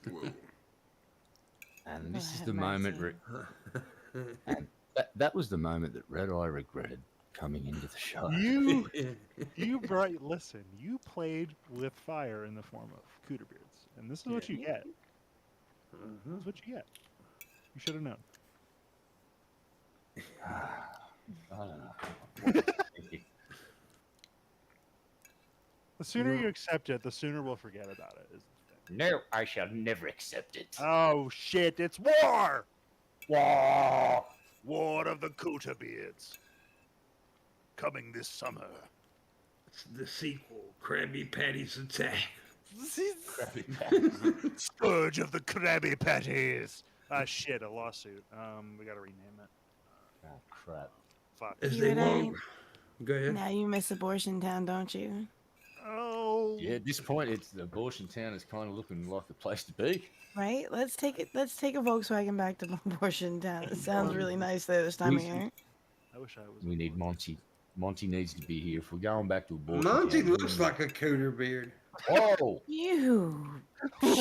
Whoa. And this is have the moment. mercy. And that was the moment that Red Eye regretted coming into the show. You brought. Listen, you played with fire in the form of cooter beards, and this is what you get. This is what you get. You should have known. I don't know. The sooner you accept it, the sooner we'll forget about it. Is the thing. No, I shall never accept it. Oh shit! It's war. War. War of the cooter beards. Coming this summer. It's the sequel, Krabby Patties Attack. Scourge of the Krabby Patties. Ah, shit, a lawsuit. We gotta rename it. Oh, crap. Fuck. As You they and I- won't. Go ahead. Now you miss Abortion Town, don't you? Oh. Yeah, at this point, it's the abortion town is kind of looking like the place to be. Right? Let's take it. Let's take a Volkswagen back to Abortion Town. It sounds really nice there this time of year. I wish I was. We need Monty. Monty needs to be here. If we're going back to abortion Monty town, looks like a cooter beard. Whoa! You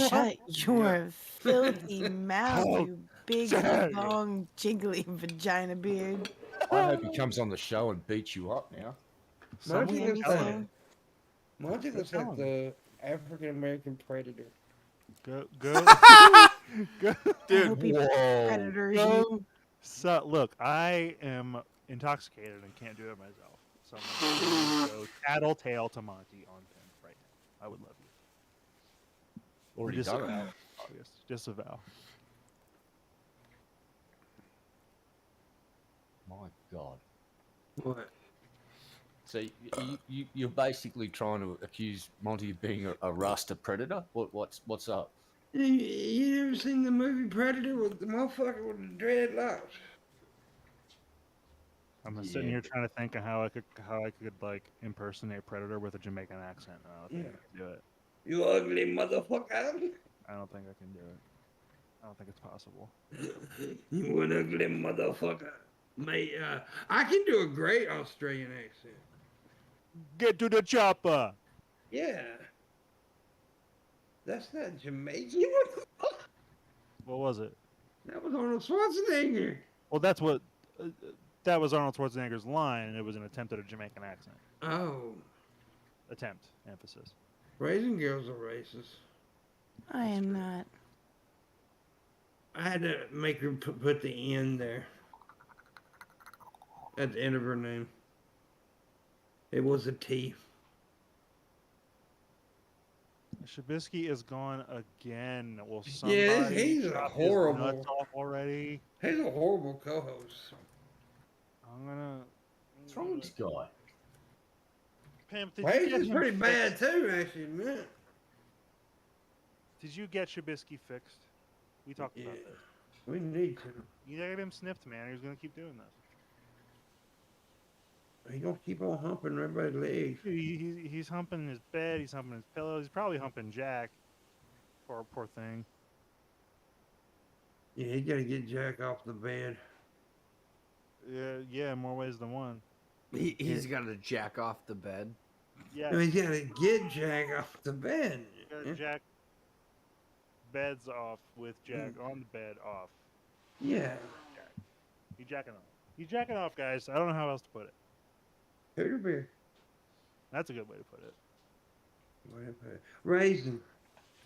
shut your filthy mouth, you big, Dang. long, jiggly vagina beard. I hope he comes on the show and beats you up now. Monty Yeah, looks me like too. Monty looks like the African American predator. Go. Go. I Dude, hope he Whoa. predators Go. you. So look, I am intoxicated and can't do it myself. So I'm gonna go tattletale to Monty on Pimp right now. I would love you. Already done it. Disavow, obvious. Disavow. My God. What? So you're basically trying to accuse Monty of being a Rasta predator? What's up? You ever seen the movie Predator with the motherfucker with the dreadlocks? I'm sitting here trying to think of how I could like impersonate Predator with a Jamaican accent. I don't think I can do it. You ugly motherfucker. I don't think I can do it. I don't think it's possible. You an ugly motherfucker. Mate, I can do a great Australian accent. Get to the chopper. Yeah. That's not Jamaican. What the fuck? What was it? That was Arnold Schwarzenegger. Well, that's what. That was Arnold Schwarzenegger's line, and it was an attempt at a Jamaican accent. Oh. Attempt, emphasis. Raisin Girls are racist. I am not. I had to make her put the N there. At the end of her name. It was a T. Shabisky is gone again. Will somebody Yeah, he's a chop horrible. his nuts off already? He's a horrible co-host. I'm gonna. What's wrong with this guy? Pimp, did Wait, you get he's him pretty bad fixed? too, actually, man. Did you get Shabisky fixed? We talked about Yeah. this. We need to. You gotta get him sniffed, man. He's gonna keep doing this. He gonna keep on humping everybody's legs. He's humping his bed. He's humping his pillows. He's probably humping Jack. Poor thing. Yeah, he gotta get Jack off the bed. Yeah, in more ways than one. He's got to jack off the bed. Yeah, No, he's gotta get Jack off the bed. got Jack beds off with Jack on the bed off. Yeah. He's jacking off. He's jacking off, guys. I don't know how else to put it. Hooter beer. That's a good way to put it. Raisin.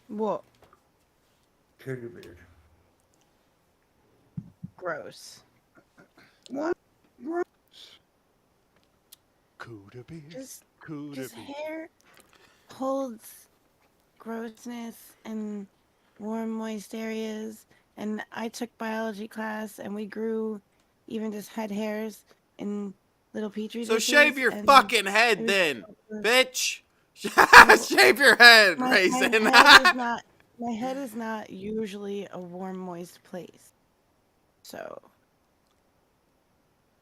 What? Cougar beard. Gross. What? Gross. Cooter beer. Just Cooter beer. hair holds grossness and warm, moist areas. And I took biology class, and we grew even just head hairs in little petri So dishes. shave your and fucking it head was then, gross. bitch. Shave your head, Raisin. My head is not usually a warm, moist place. So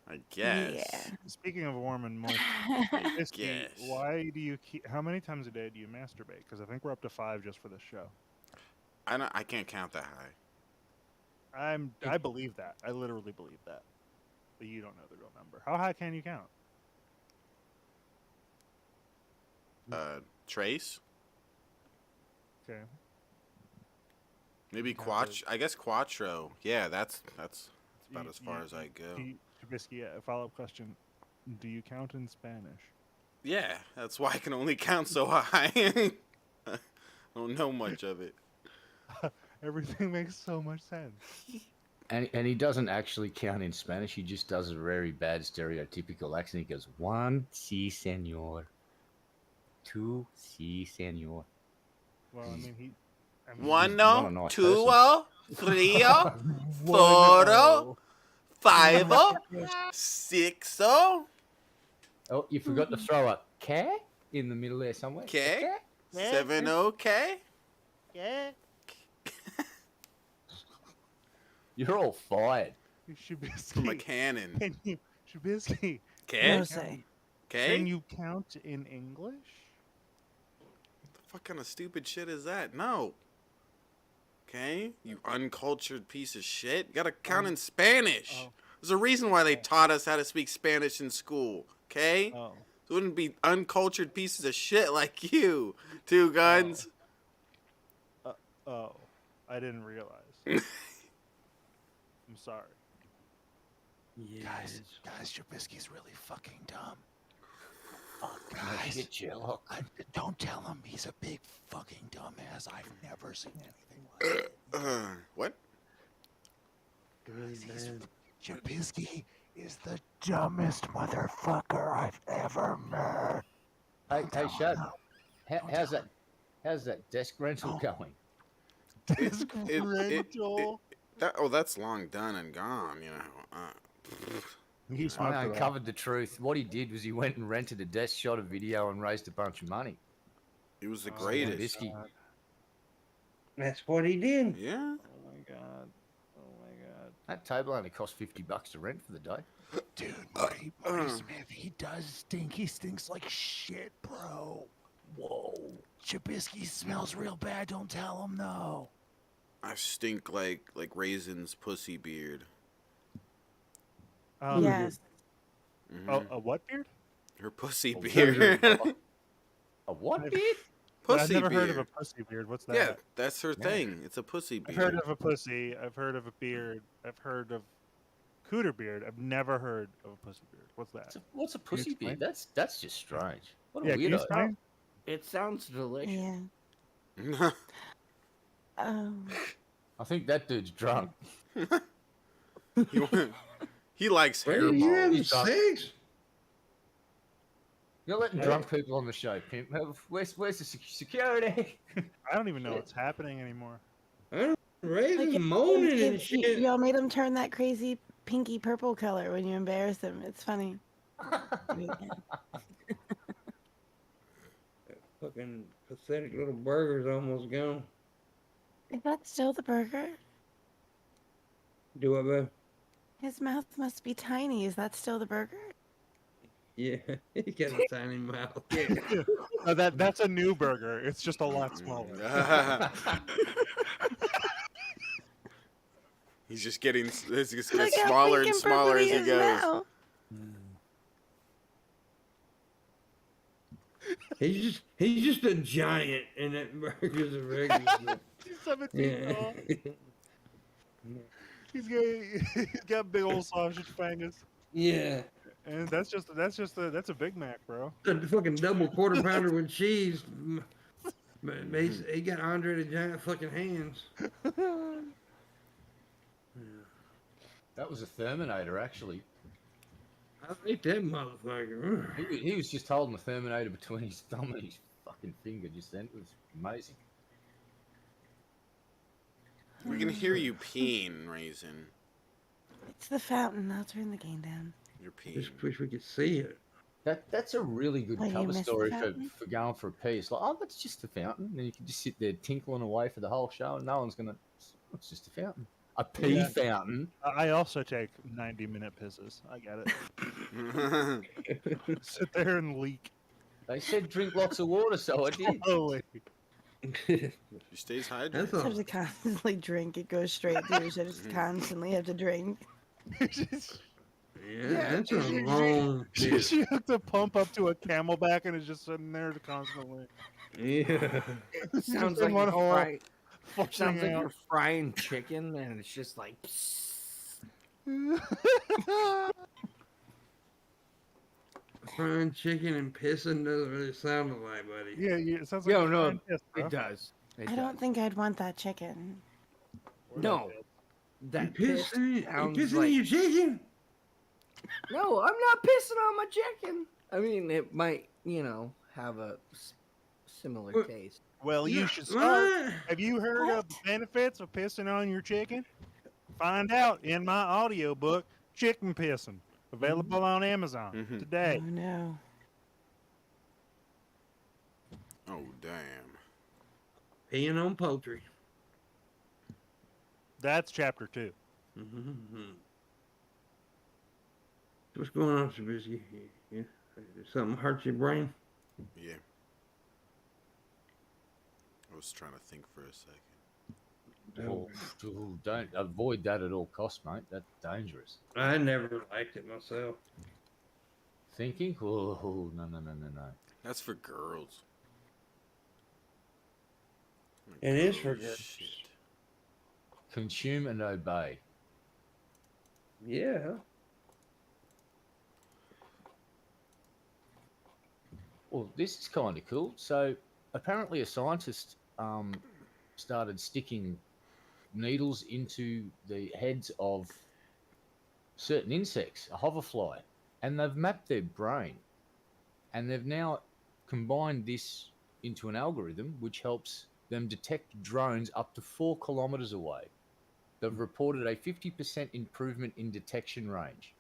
I guess. yeah. Speaking of warm and moist, Whiskey, Yes. why do you keep? How many times a day do you masturbate? Because I think we're up to 5 just for this show. I can't count that high. I believe that. I literally believe that. But you don't know the real number. How high can you count? Trace? Okay. Maybe Yeah, I guess Quattro. Yeah, that's about as far as I go. Trubisky, a follow-up question. Do you count in Spanish? Yeah, that's why I can only count so high. I don't know much of it. Everything makes so much sense. And he doesn't actually count in Spanish. He just does a very bad stereotypical accent. He goes, 1, si, senor. 2, si, senor. Well, I mean, he... I mean, One, not a no, nice two, person. three, Whoa. 4, 5, 6. Oh, you forgot to throw a K in the middle there somewhere. Okay. 7, okay. Yeah. You're all fired. Trubisky. From a cannon. Can you... Trubisky. Okay. No say. Okay. Can you count in English? What the fuck kind of stupid shit is that? No. Okay. You uncultured piece of shit. You gotta count in Spanish. Oh. There's a reason why they taught us how to speak Spanish in school. Okay. Oh. It wouldn't be uncultured pieces of shit like you. 2 guns. Oh. I didn't realize. I'm sorry. Yes. Guys, Trubisky's really fucking dumb. Nice. Guys, Sherlock. don't tell him he's a big fucking dumbass. I've never seen anything like it. What? Really bad. Trubisky is the dumbest motherfucker I've ever met. Hey, Don't hey, tell him Shad, no. Don't how's tell that? How's that desk rental No. going? It, it, rental. that's long done and gone. You know. He smoked I it off. uncovered the truth. What he did was he went and rented a desk, shot a video, and raised a bunch of money. It was the Oh, greatest. Trubisky. God. That's what he did. Yeah. Oh my god. Oh my god. That table only cost $50 to rent for the day. Dude, Marty Smith, he does stink. He stinks like shit, bro. Whoa. Trubisky smells real bad. Don't tell him no. I stink like Raisin's pussy beard. Yes. A what beard? Her pussy A beard. A what I've- beard? Pussy I've never beard. heard of a pussy beard. What's that? Yeah, that's her Yeah. thing. It's a pussy I've beard. heard of a pussy. I've heard of a beard. I've heard of cooter beard. I've never heard of a pussy beard. What's that? What's a pussy explain? beard? That's just strange. What a Yeah, can you weirdo. explain? It sounds delicious. Yeah. Oh. I think that dude's drunk. He likes Where are you having He's drunk. sex? You're letting drunk people on the show, pimp. Where's the security? I don't even know what's happening anymore. Raisin Like, moaning and shit. y'all made him turn that crazy pinky purple color when you embarrass him. It's funny. Fucking pathetic little burger's almost gone. Is that still the burger? Do I, bud? His mouth must be tiny. Is that still the burger? Yeah, he got a tiny mouth. No, that's a new burger. It's just a lot smaller. He's just getting it's just Look gets how smaller pink and smaller purple as he is goes. now. He's just a giant, and that burger's a regular. He's 17 Yeah. tall. He's got big old sausage fingers, Yeah. and that's a Big Mac, bro. The fucking double quarter pounder with cheese. He got Andre the Giant fucking hands. That was a Terminator, actually. I ate that motherfucker. He was just holding the Terminator between his thumb and his fucking finger just then. It was amazing. We can hear you peeing, Raisin. It's the fountain. I'll turn the gain down. You're peeing. Just wish we could see it. That's a really good Oh, you cover missed the story fountain? for going for a pee. It's like, oh, that's just a fountain. And you can just sit there tinkling away for the whole show, and no one's going to... It's just a fountain. A pee Yeah. fountain? I also take 90-minute pisses. I get it. Sit there and leak. They said drink lots of water, so I did. Holy. She stays hydrated. That's You a have to constantly drink. It goes straight through. You should just constantly have to drink. yeah, that's a long piss. She have to pump up to a camelback and is just sitting there constantly. Yeah. Sounds in like one you're hole, frying. flushing Sounds like out. you're frying chicken, and it's just like. Frying chicken and pissing doesn't really sound alike, buddy. Yeah, it sounds like Yo, a no, frying piss, bro. it does. I don't think I'd want that chicken. No, You that piss you sounds pissing like. in your chicken? No, I'm not pissing on my chicken. I mean, it might, have a similar What? taste. Well, you Yeah, should start. what? Have you heard of the benefits of pissing on your chicken? Find out in my audiobook, Chicken Pissing, available on Amazon Mhm. today. Oh no. Oh damn. Peeing on poultry. That's chapter 2. Mm-hmm. What's going on, Trubisky? Yeah. Something hurt your brain? Yeah. I was trying to think for a second. Oh, don't avoid that at all costs, mate. That's dangerous. I never liked it myself. Thinking? Oh, no. That's for girls. It is for Girls, girls. shit. Consume and obey. Yeah. Well, this is kind of cool. So, apparently, a scientist started sticking needles into the heads of certain insects, a hoverfly, and they've mapped their brain, and they've now combined this into an algorithm which helps them detect drones up to 4 kilometers away. They've reported a 50% improvement in detection range.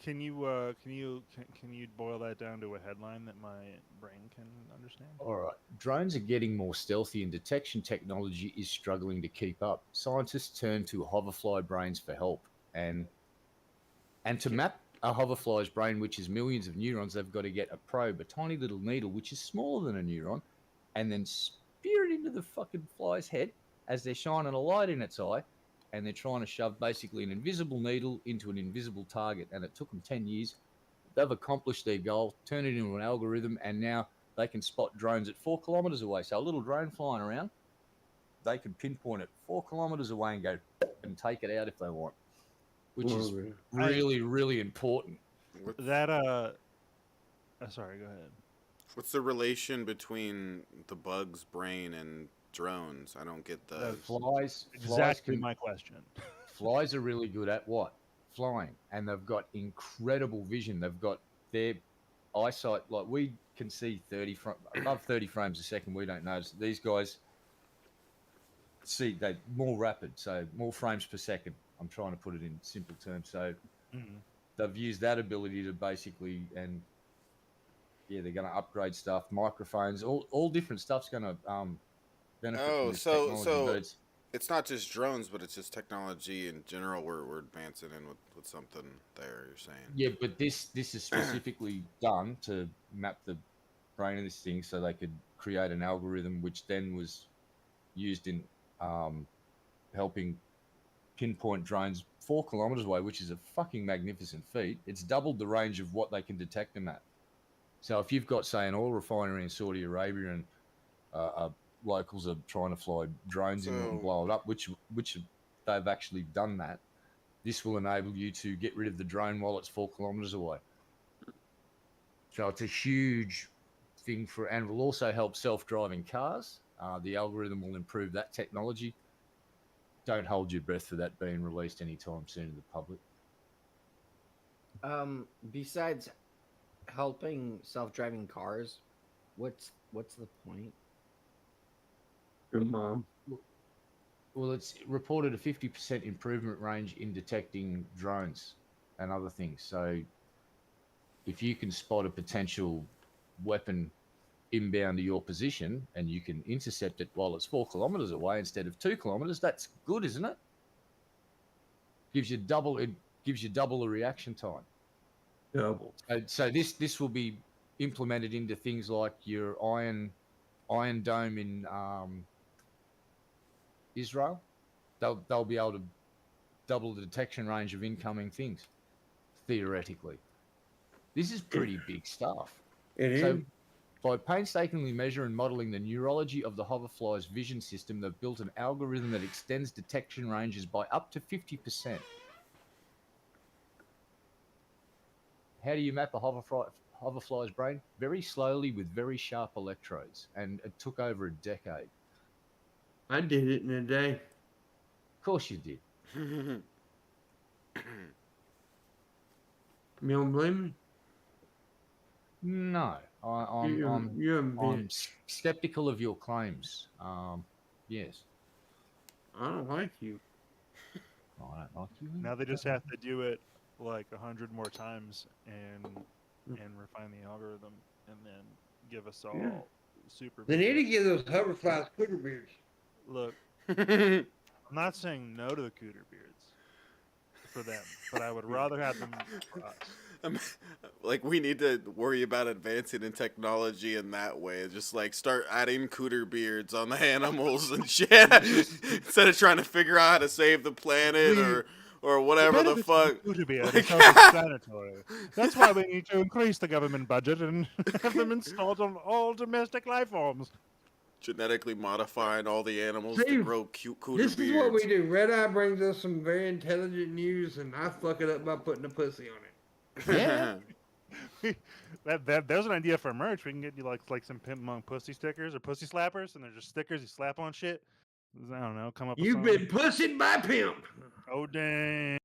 Can you boil that down to a headline that my brain can understand? All right. Drones are getting more stealthy and detection technology is struggling to keep up. Scientists turn to hoverfly brains for help. And to map a hoverfly's brain, which is millions of neurons, they've got to get a probe, a tiny little needle, which is smaller than a neuron, and then spear it into the fucking fly's head as they're shining a light in its eye. And they're trying to shove basically an invisible needle into an invisible target. And it took them 10 years. They've accomplished their goal, turned it into an algorithm, and now they can spot drones at 4 kilometers away. So a little drone flying around, they can pinpoint it 4 kilometers away and go and take it out if they want, which is really, really important. That sorry, go ahead. What's the relation between the bug's brain and drones? I don't get the Flies. Exactly my question. Flies are really good at what? Flying, and they've got incredible vision. They've got their eyesight, like we can see above 30 frames a second. We don't notice. These guys see they more rapid, so more frames per second. I'm trying to put it in simple terms. So they've used that ability to basically, and yeah, they're going to upgrade stuff, microphones, all different stuff's going to benefit from this technology. But it's not just drones, but it's just technology in general. We're advancing in with something there. You're saying? Yeah, but this is specifically done to map the brain of this thing, so they could create an algorithm, which then was used in helping pinpoint drones 4 kilometers away, which is a fucking magnificent feat. It's doubled the range of what they can detect them at. So if you've got, say, an oil refinery in Saudi Arabia and locals are trying to fly drones in and blow it up, which they've actually done that, this will enable you to get rid of the drone while it's 4 kilometers away. So it's a huge thing and will also help self-driving cars. The algorithm will improve that technology. Don't hold your breath for that being released anytime soon to the public. Besides helping self-driving cars, what's the point? Your mom. Well, it's reported a 50% improvement range in detecting drones and other things. So if you can spot a potential weapon inbound to your position and you can intercept it while it's 4 kilometers away instead of 2 kilometers, that's good, isn't it? It gives you double the reaction time. Double. So this will be implemented into things like your Iron Dome in Israel. They'll be able to double the detection range of incoming things, theoretically. This is pretty big stuff. It is. By painstakingly measuring and modeling the neurology of the hoverfly's vision system, they've built an algorithm that extends detection ranges by up to 50%. How do you map a hoverfly's brain? Very slowly with very sharp electrodes, and it took over a decade. I did it in a day. Of course you did. You don't blame me? No, I'm skeptical of your claims. Yes. I don't like you. I don't like you. Now they just have to do it like 100 more times and refine the algorithm and then give us all super. They need to give those hoverflies cooter beards. Look, I'm not saying no to the cooter beards for them, but I would rather have them for us. Like, we need to worry about advancing in technology in that way. Just like start adding cooter beards on the animals and shit instead of trying to figure out how to save the planet or whatever the fuck. Cooter beard is self-explanatory. That's why we need to increase the government budget and have them installed on all domestic life forms. Genetically modifying all the animals to grow cute cooter beards. This is what we do. Red Eye brings us some very intelligent news, and I fuck it up by putting a pussy on it. Yeah. There's an idea for merch. We can get you like some PIMPMUNK pussy stickers or pussy slappers, and they're just stickers you slap on shit. I don't know. Come up with You've something. been pussied by pimp. Oh damn.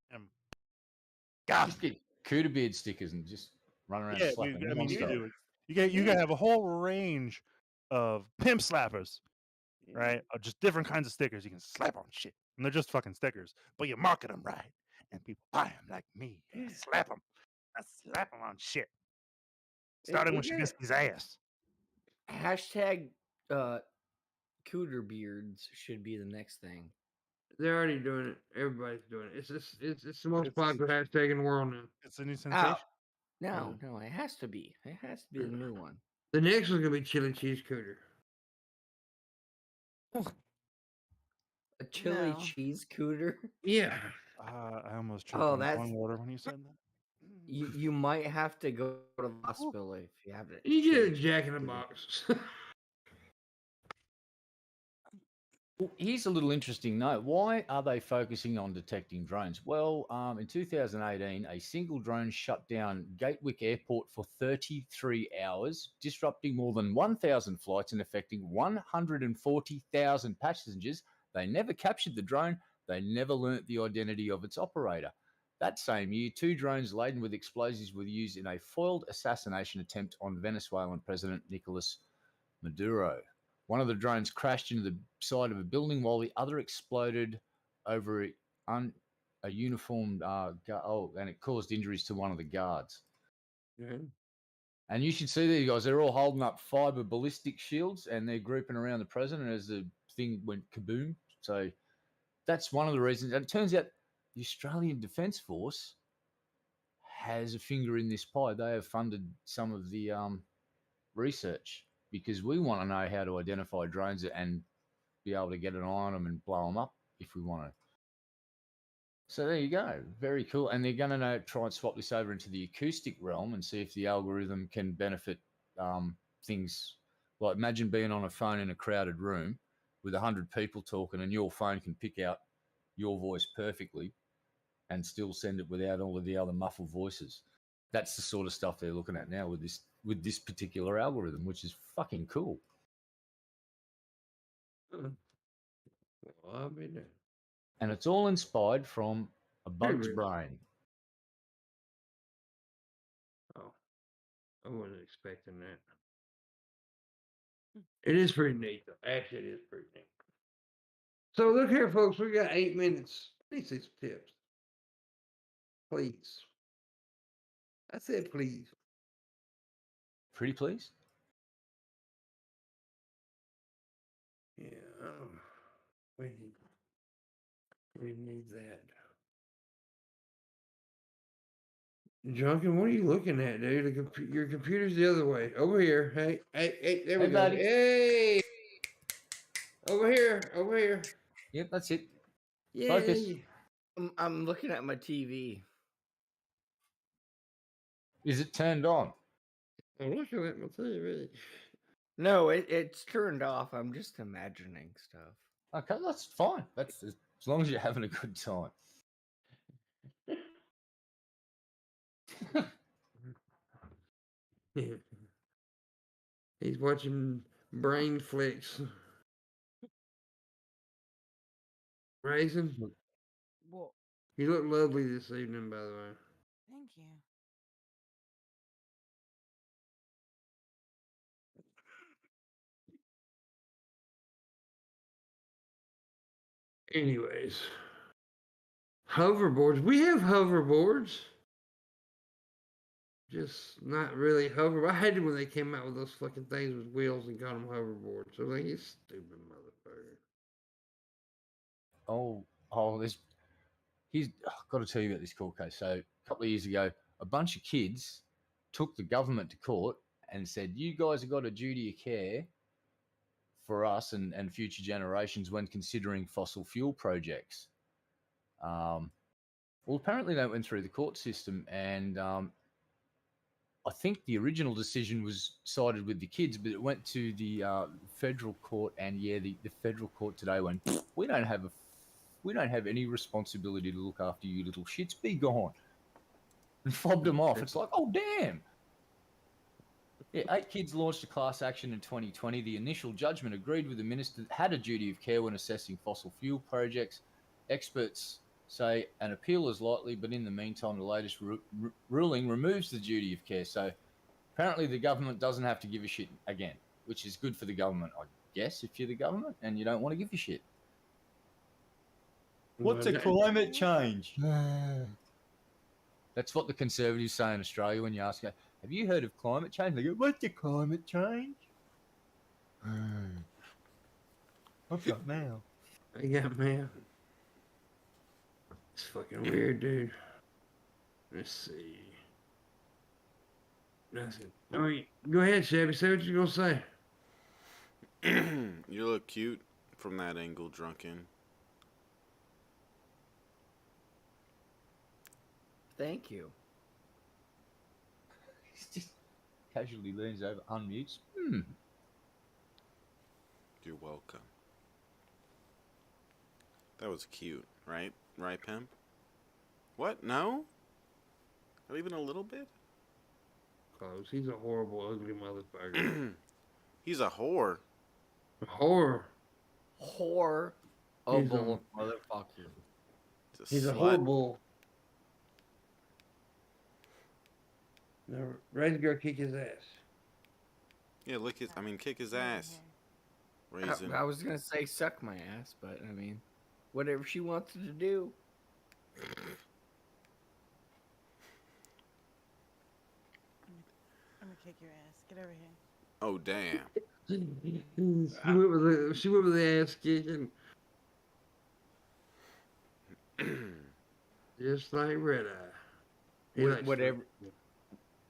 Just get Cooter beard stickers and just run around Yeah, slapping them I mean, you non-stop. do it. You gotta have a whole range of pimp slappers, right? Of just different kinds of stickers you can slap on shit, and they're just fucking stickers, but you market them right, and people buy them like me. And I slap them. I slap them on shit, starting with We got Shabisky's ass. hashtag cooter beards should be the next thing. They're already doing it. Everybody's doing it. It's the most It's- popular hashtag in the world now. It's a new sensation. No, it has to be. It has to be the new one. The next one's gonna be chili cheese cooter. A chili No. cheese cooter. Yeah. I almost choked Oh, on that's- tongue water when you said that. You might have to go to the hospital if you have it. You get a Jack in the Box. Well, here's a little interesting note. Why are they focusing on detecting drones? Well, in 2018, a single drone shut down Gatwick Airport for 33 hours, disrupting more than 1,000 flights and affecting 140,000 passengers. They never captured the drone. They never learnt the identity of its operator. That same year, 2 drones laden with explosives were used in a foiled assassination attempt on Venezuelan President Nicolas Maduro. One of the drones crashed into the side of a building while the other exploded over a uniformed and it caused injuries to one of the guards. Yeah. And you should see these guys. They're all holding up fiber ballistic shields and they're grouping around the president as the thing went kaboom. So that's one of the reasons. And it turns out the Australian Defence Force has a finger in this pie. They have funded some of the research because we want to know how to identify drones and be able to get an eye on them and blow them up if we want to. So there you go. Very cool. And they're going to try and swap this over into the acoustic realm and see if the algorithm can benefit things. Like imagine being on a phone in a crowded room with 100 people talking and your phone can pick out your voice perfectly and still send it without all of the other muffled voices. That's the sort of stuff they're looking at now with this particular algorithm, which is fucking cool. Well, I mean, And it's all inspired from a bug's Really? brain. oh, I wasn't expecting that. It is pretty neat, though. Actually, it is pretty neat. So look here, folks. We got 8 minutes. Please see some tips. Please. I said please. Pretty please? Yeah. We need that. Junkin, what are you looking at, dude? Your computer's the other way. Over here. Hey, there we Hey, go. buddy. Hey! Over here. Yep, that's it. Yay! Focus. I'm looking at my TV. Is it turned on? I'm looking at my TV. No, it's turned off. I'm just imagining stuff. Okay, that's fine. That's as long as you're having a good time. He's watching Brain Flicks. Raisin, Well, you look lovely this evening, by the way. thank you. Anyways, hoverboards. We have hoverboards. Just not really hover. I hated when they came out with those fucking things with wheels and called them hoverboards. So like, you stupid motherfucker. He's got to tell you about this court case. So a couple of years ago, a bunch of kids took the government to court and said, "You guys have got a duty of care for us and future generations when considering fossil fuel projects." Well, apparently they went through the court system, and I think the original decision was sided with the kids, but it went to the federal court, and the federal court today went, we don't have any responsibility to look after you little shits, be gone, and fobbed them off. It's like, oh damn. Yeah, 8 kids launched a class action in 2020. The initial judgment agreed with the minister that had a duty of care when assessing fossil fuel projects. Experts say an appeal is likely, but in the meantime, the latest ruling removes the duty of care. So apparently the government doesn't have to give a shit again, which is good for the government, I guess, if you're the government and you don't want to give a shit. What's a climate change? That's what the Conservatives say in Australia when you ask, have you heard of climate change? They go, what's a climate change? What's up now? Yeah, man. It's fucking weird, dude. Let's see. Nothing. All right, go ahead, Chevy. Say what you're gonna say. You look cute from that angle, drunken. Thank you. He just casually leans over, unmutes. You're welcome. That was cute, right? Right, Pimp? What? No? Not even a little bit? Close. He's a horrible, ugly motherfucker. He's a whore. Horror. Horrible He's a- motherfucker. He's a slut. horrible. Now, Ray's gonna kick his ass. Yeah, kick his ass. Raisin. I was gonna say suck my ass, but I mean, whatever she wants to do. I'm gonna kick your ass. Get over here. Oh, damn. She went with the ass kicking. Just like Red Eye. He likes to-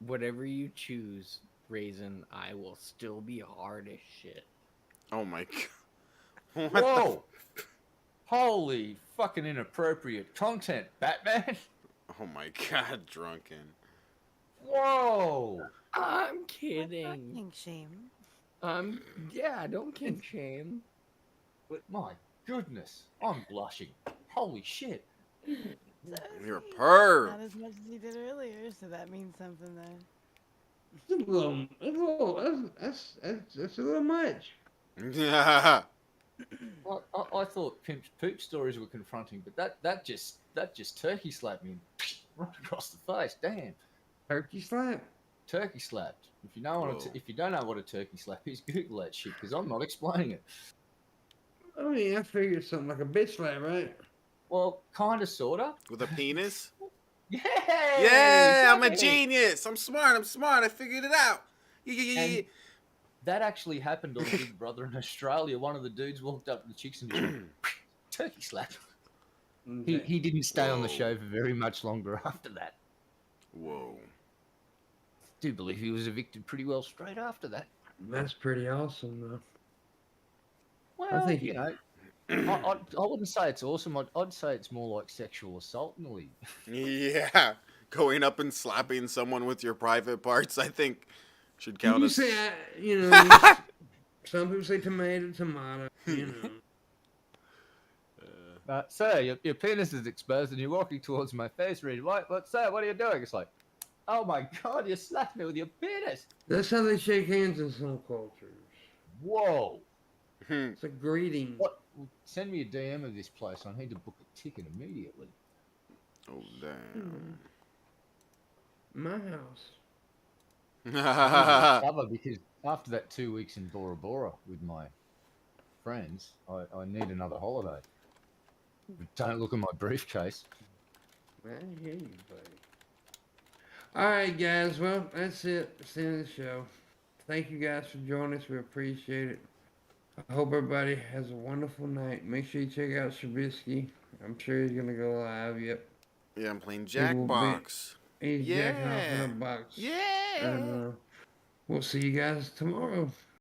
Whatever you choose, Raisin, I will still be hard as shit. Oh, my God. What Whoa! Holy fucking inappropriate content, Batman! Oh, my God, drunken. Whoa! I'm kidding. Kink shame. Yeah, don't kink shame. My goodness, I'm blushing. Holy shit. You're a perv. Not as much as you did earlier, so that means something then. That's a little much. Yeah. I thought Pimp's poop stories were confronting, but that just turkey slapped me right across the face. Damn, Turkey slap. turkey slapped. If you know Whoa. if you don't know what a turkey slap is, Google that shit because I'm not explaining it. I mean, I figured something like a bitch slap, right? Well, kind of, sorta. With a penis? Yeah. Yeah, I'm a exactly. genius. I'm smart. I figured it out. Yeah. And that actually happened on Big Brother in Australia. One of the dudes walked up to the chicks and just went, turkey slap. He didn't stay on the Whoa. show for very much longer after that. Whoa. Do believe he was evicted pretty well straight after that. That's pretty awesome, though. Well, think you he- know, I wouldn't say it's awesome. I'd say it's more like sexual assault in the league. Yeah. Going up and slapping someone with your private parts, I think, should count You as. say, some people say tomato, you know. Sir, your penis is exposed and you're walking towards my face. Read, sir, what are you doing? It's like, oh my God, you slapped me with your penis. That's how they shake hands in some cultures. Whoa. It's a greeting. What? Send me a DM of this place. I need to book a ticket immediately. Oh, damn. My house. Cover because after that 2 weeks in Bora Bora with my friends, I need another holiday. But don't look at my briefcase. I hear you, buddy. All right, guys. Well, that's it. That's the end of the show. Thank you guys for joining us. We appreciate it. I hope everybody has a wonderful night. Make sure you check out Shabisky. I'm sure he's gonna go live. Yep. Yeah, I'm playing will be- Jackbox. He's jacking off in Yeah. a box. Yeah. And we'll see you guys tomorrow.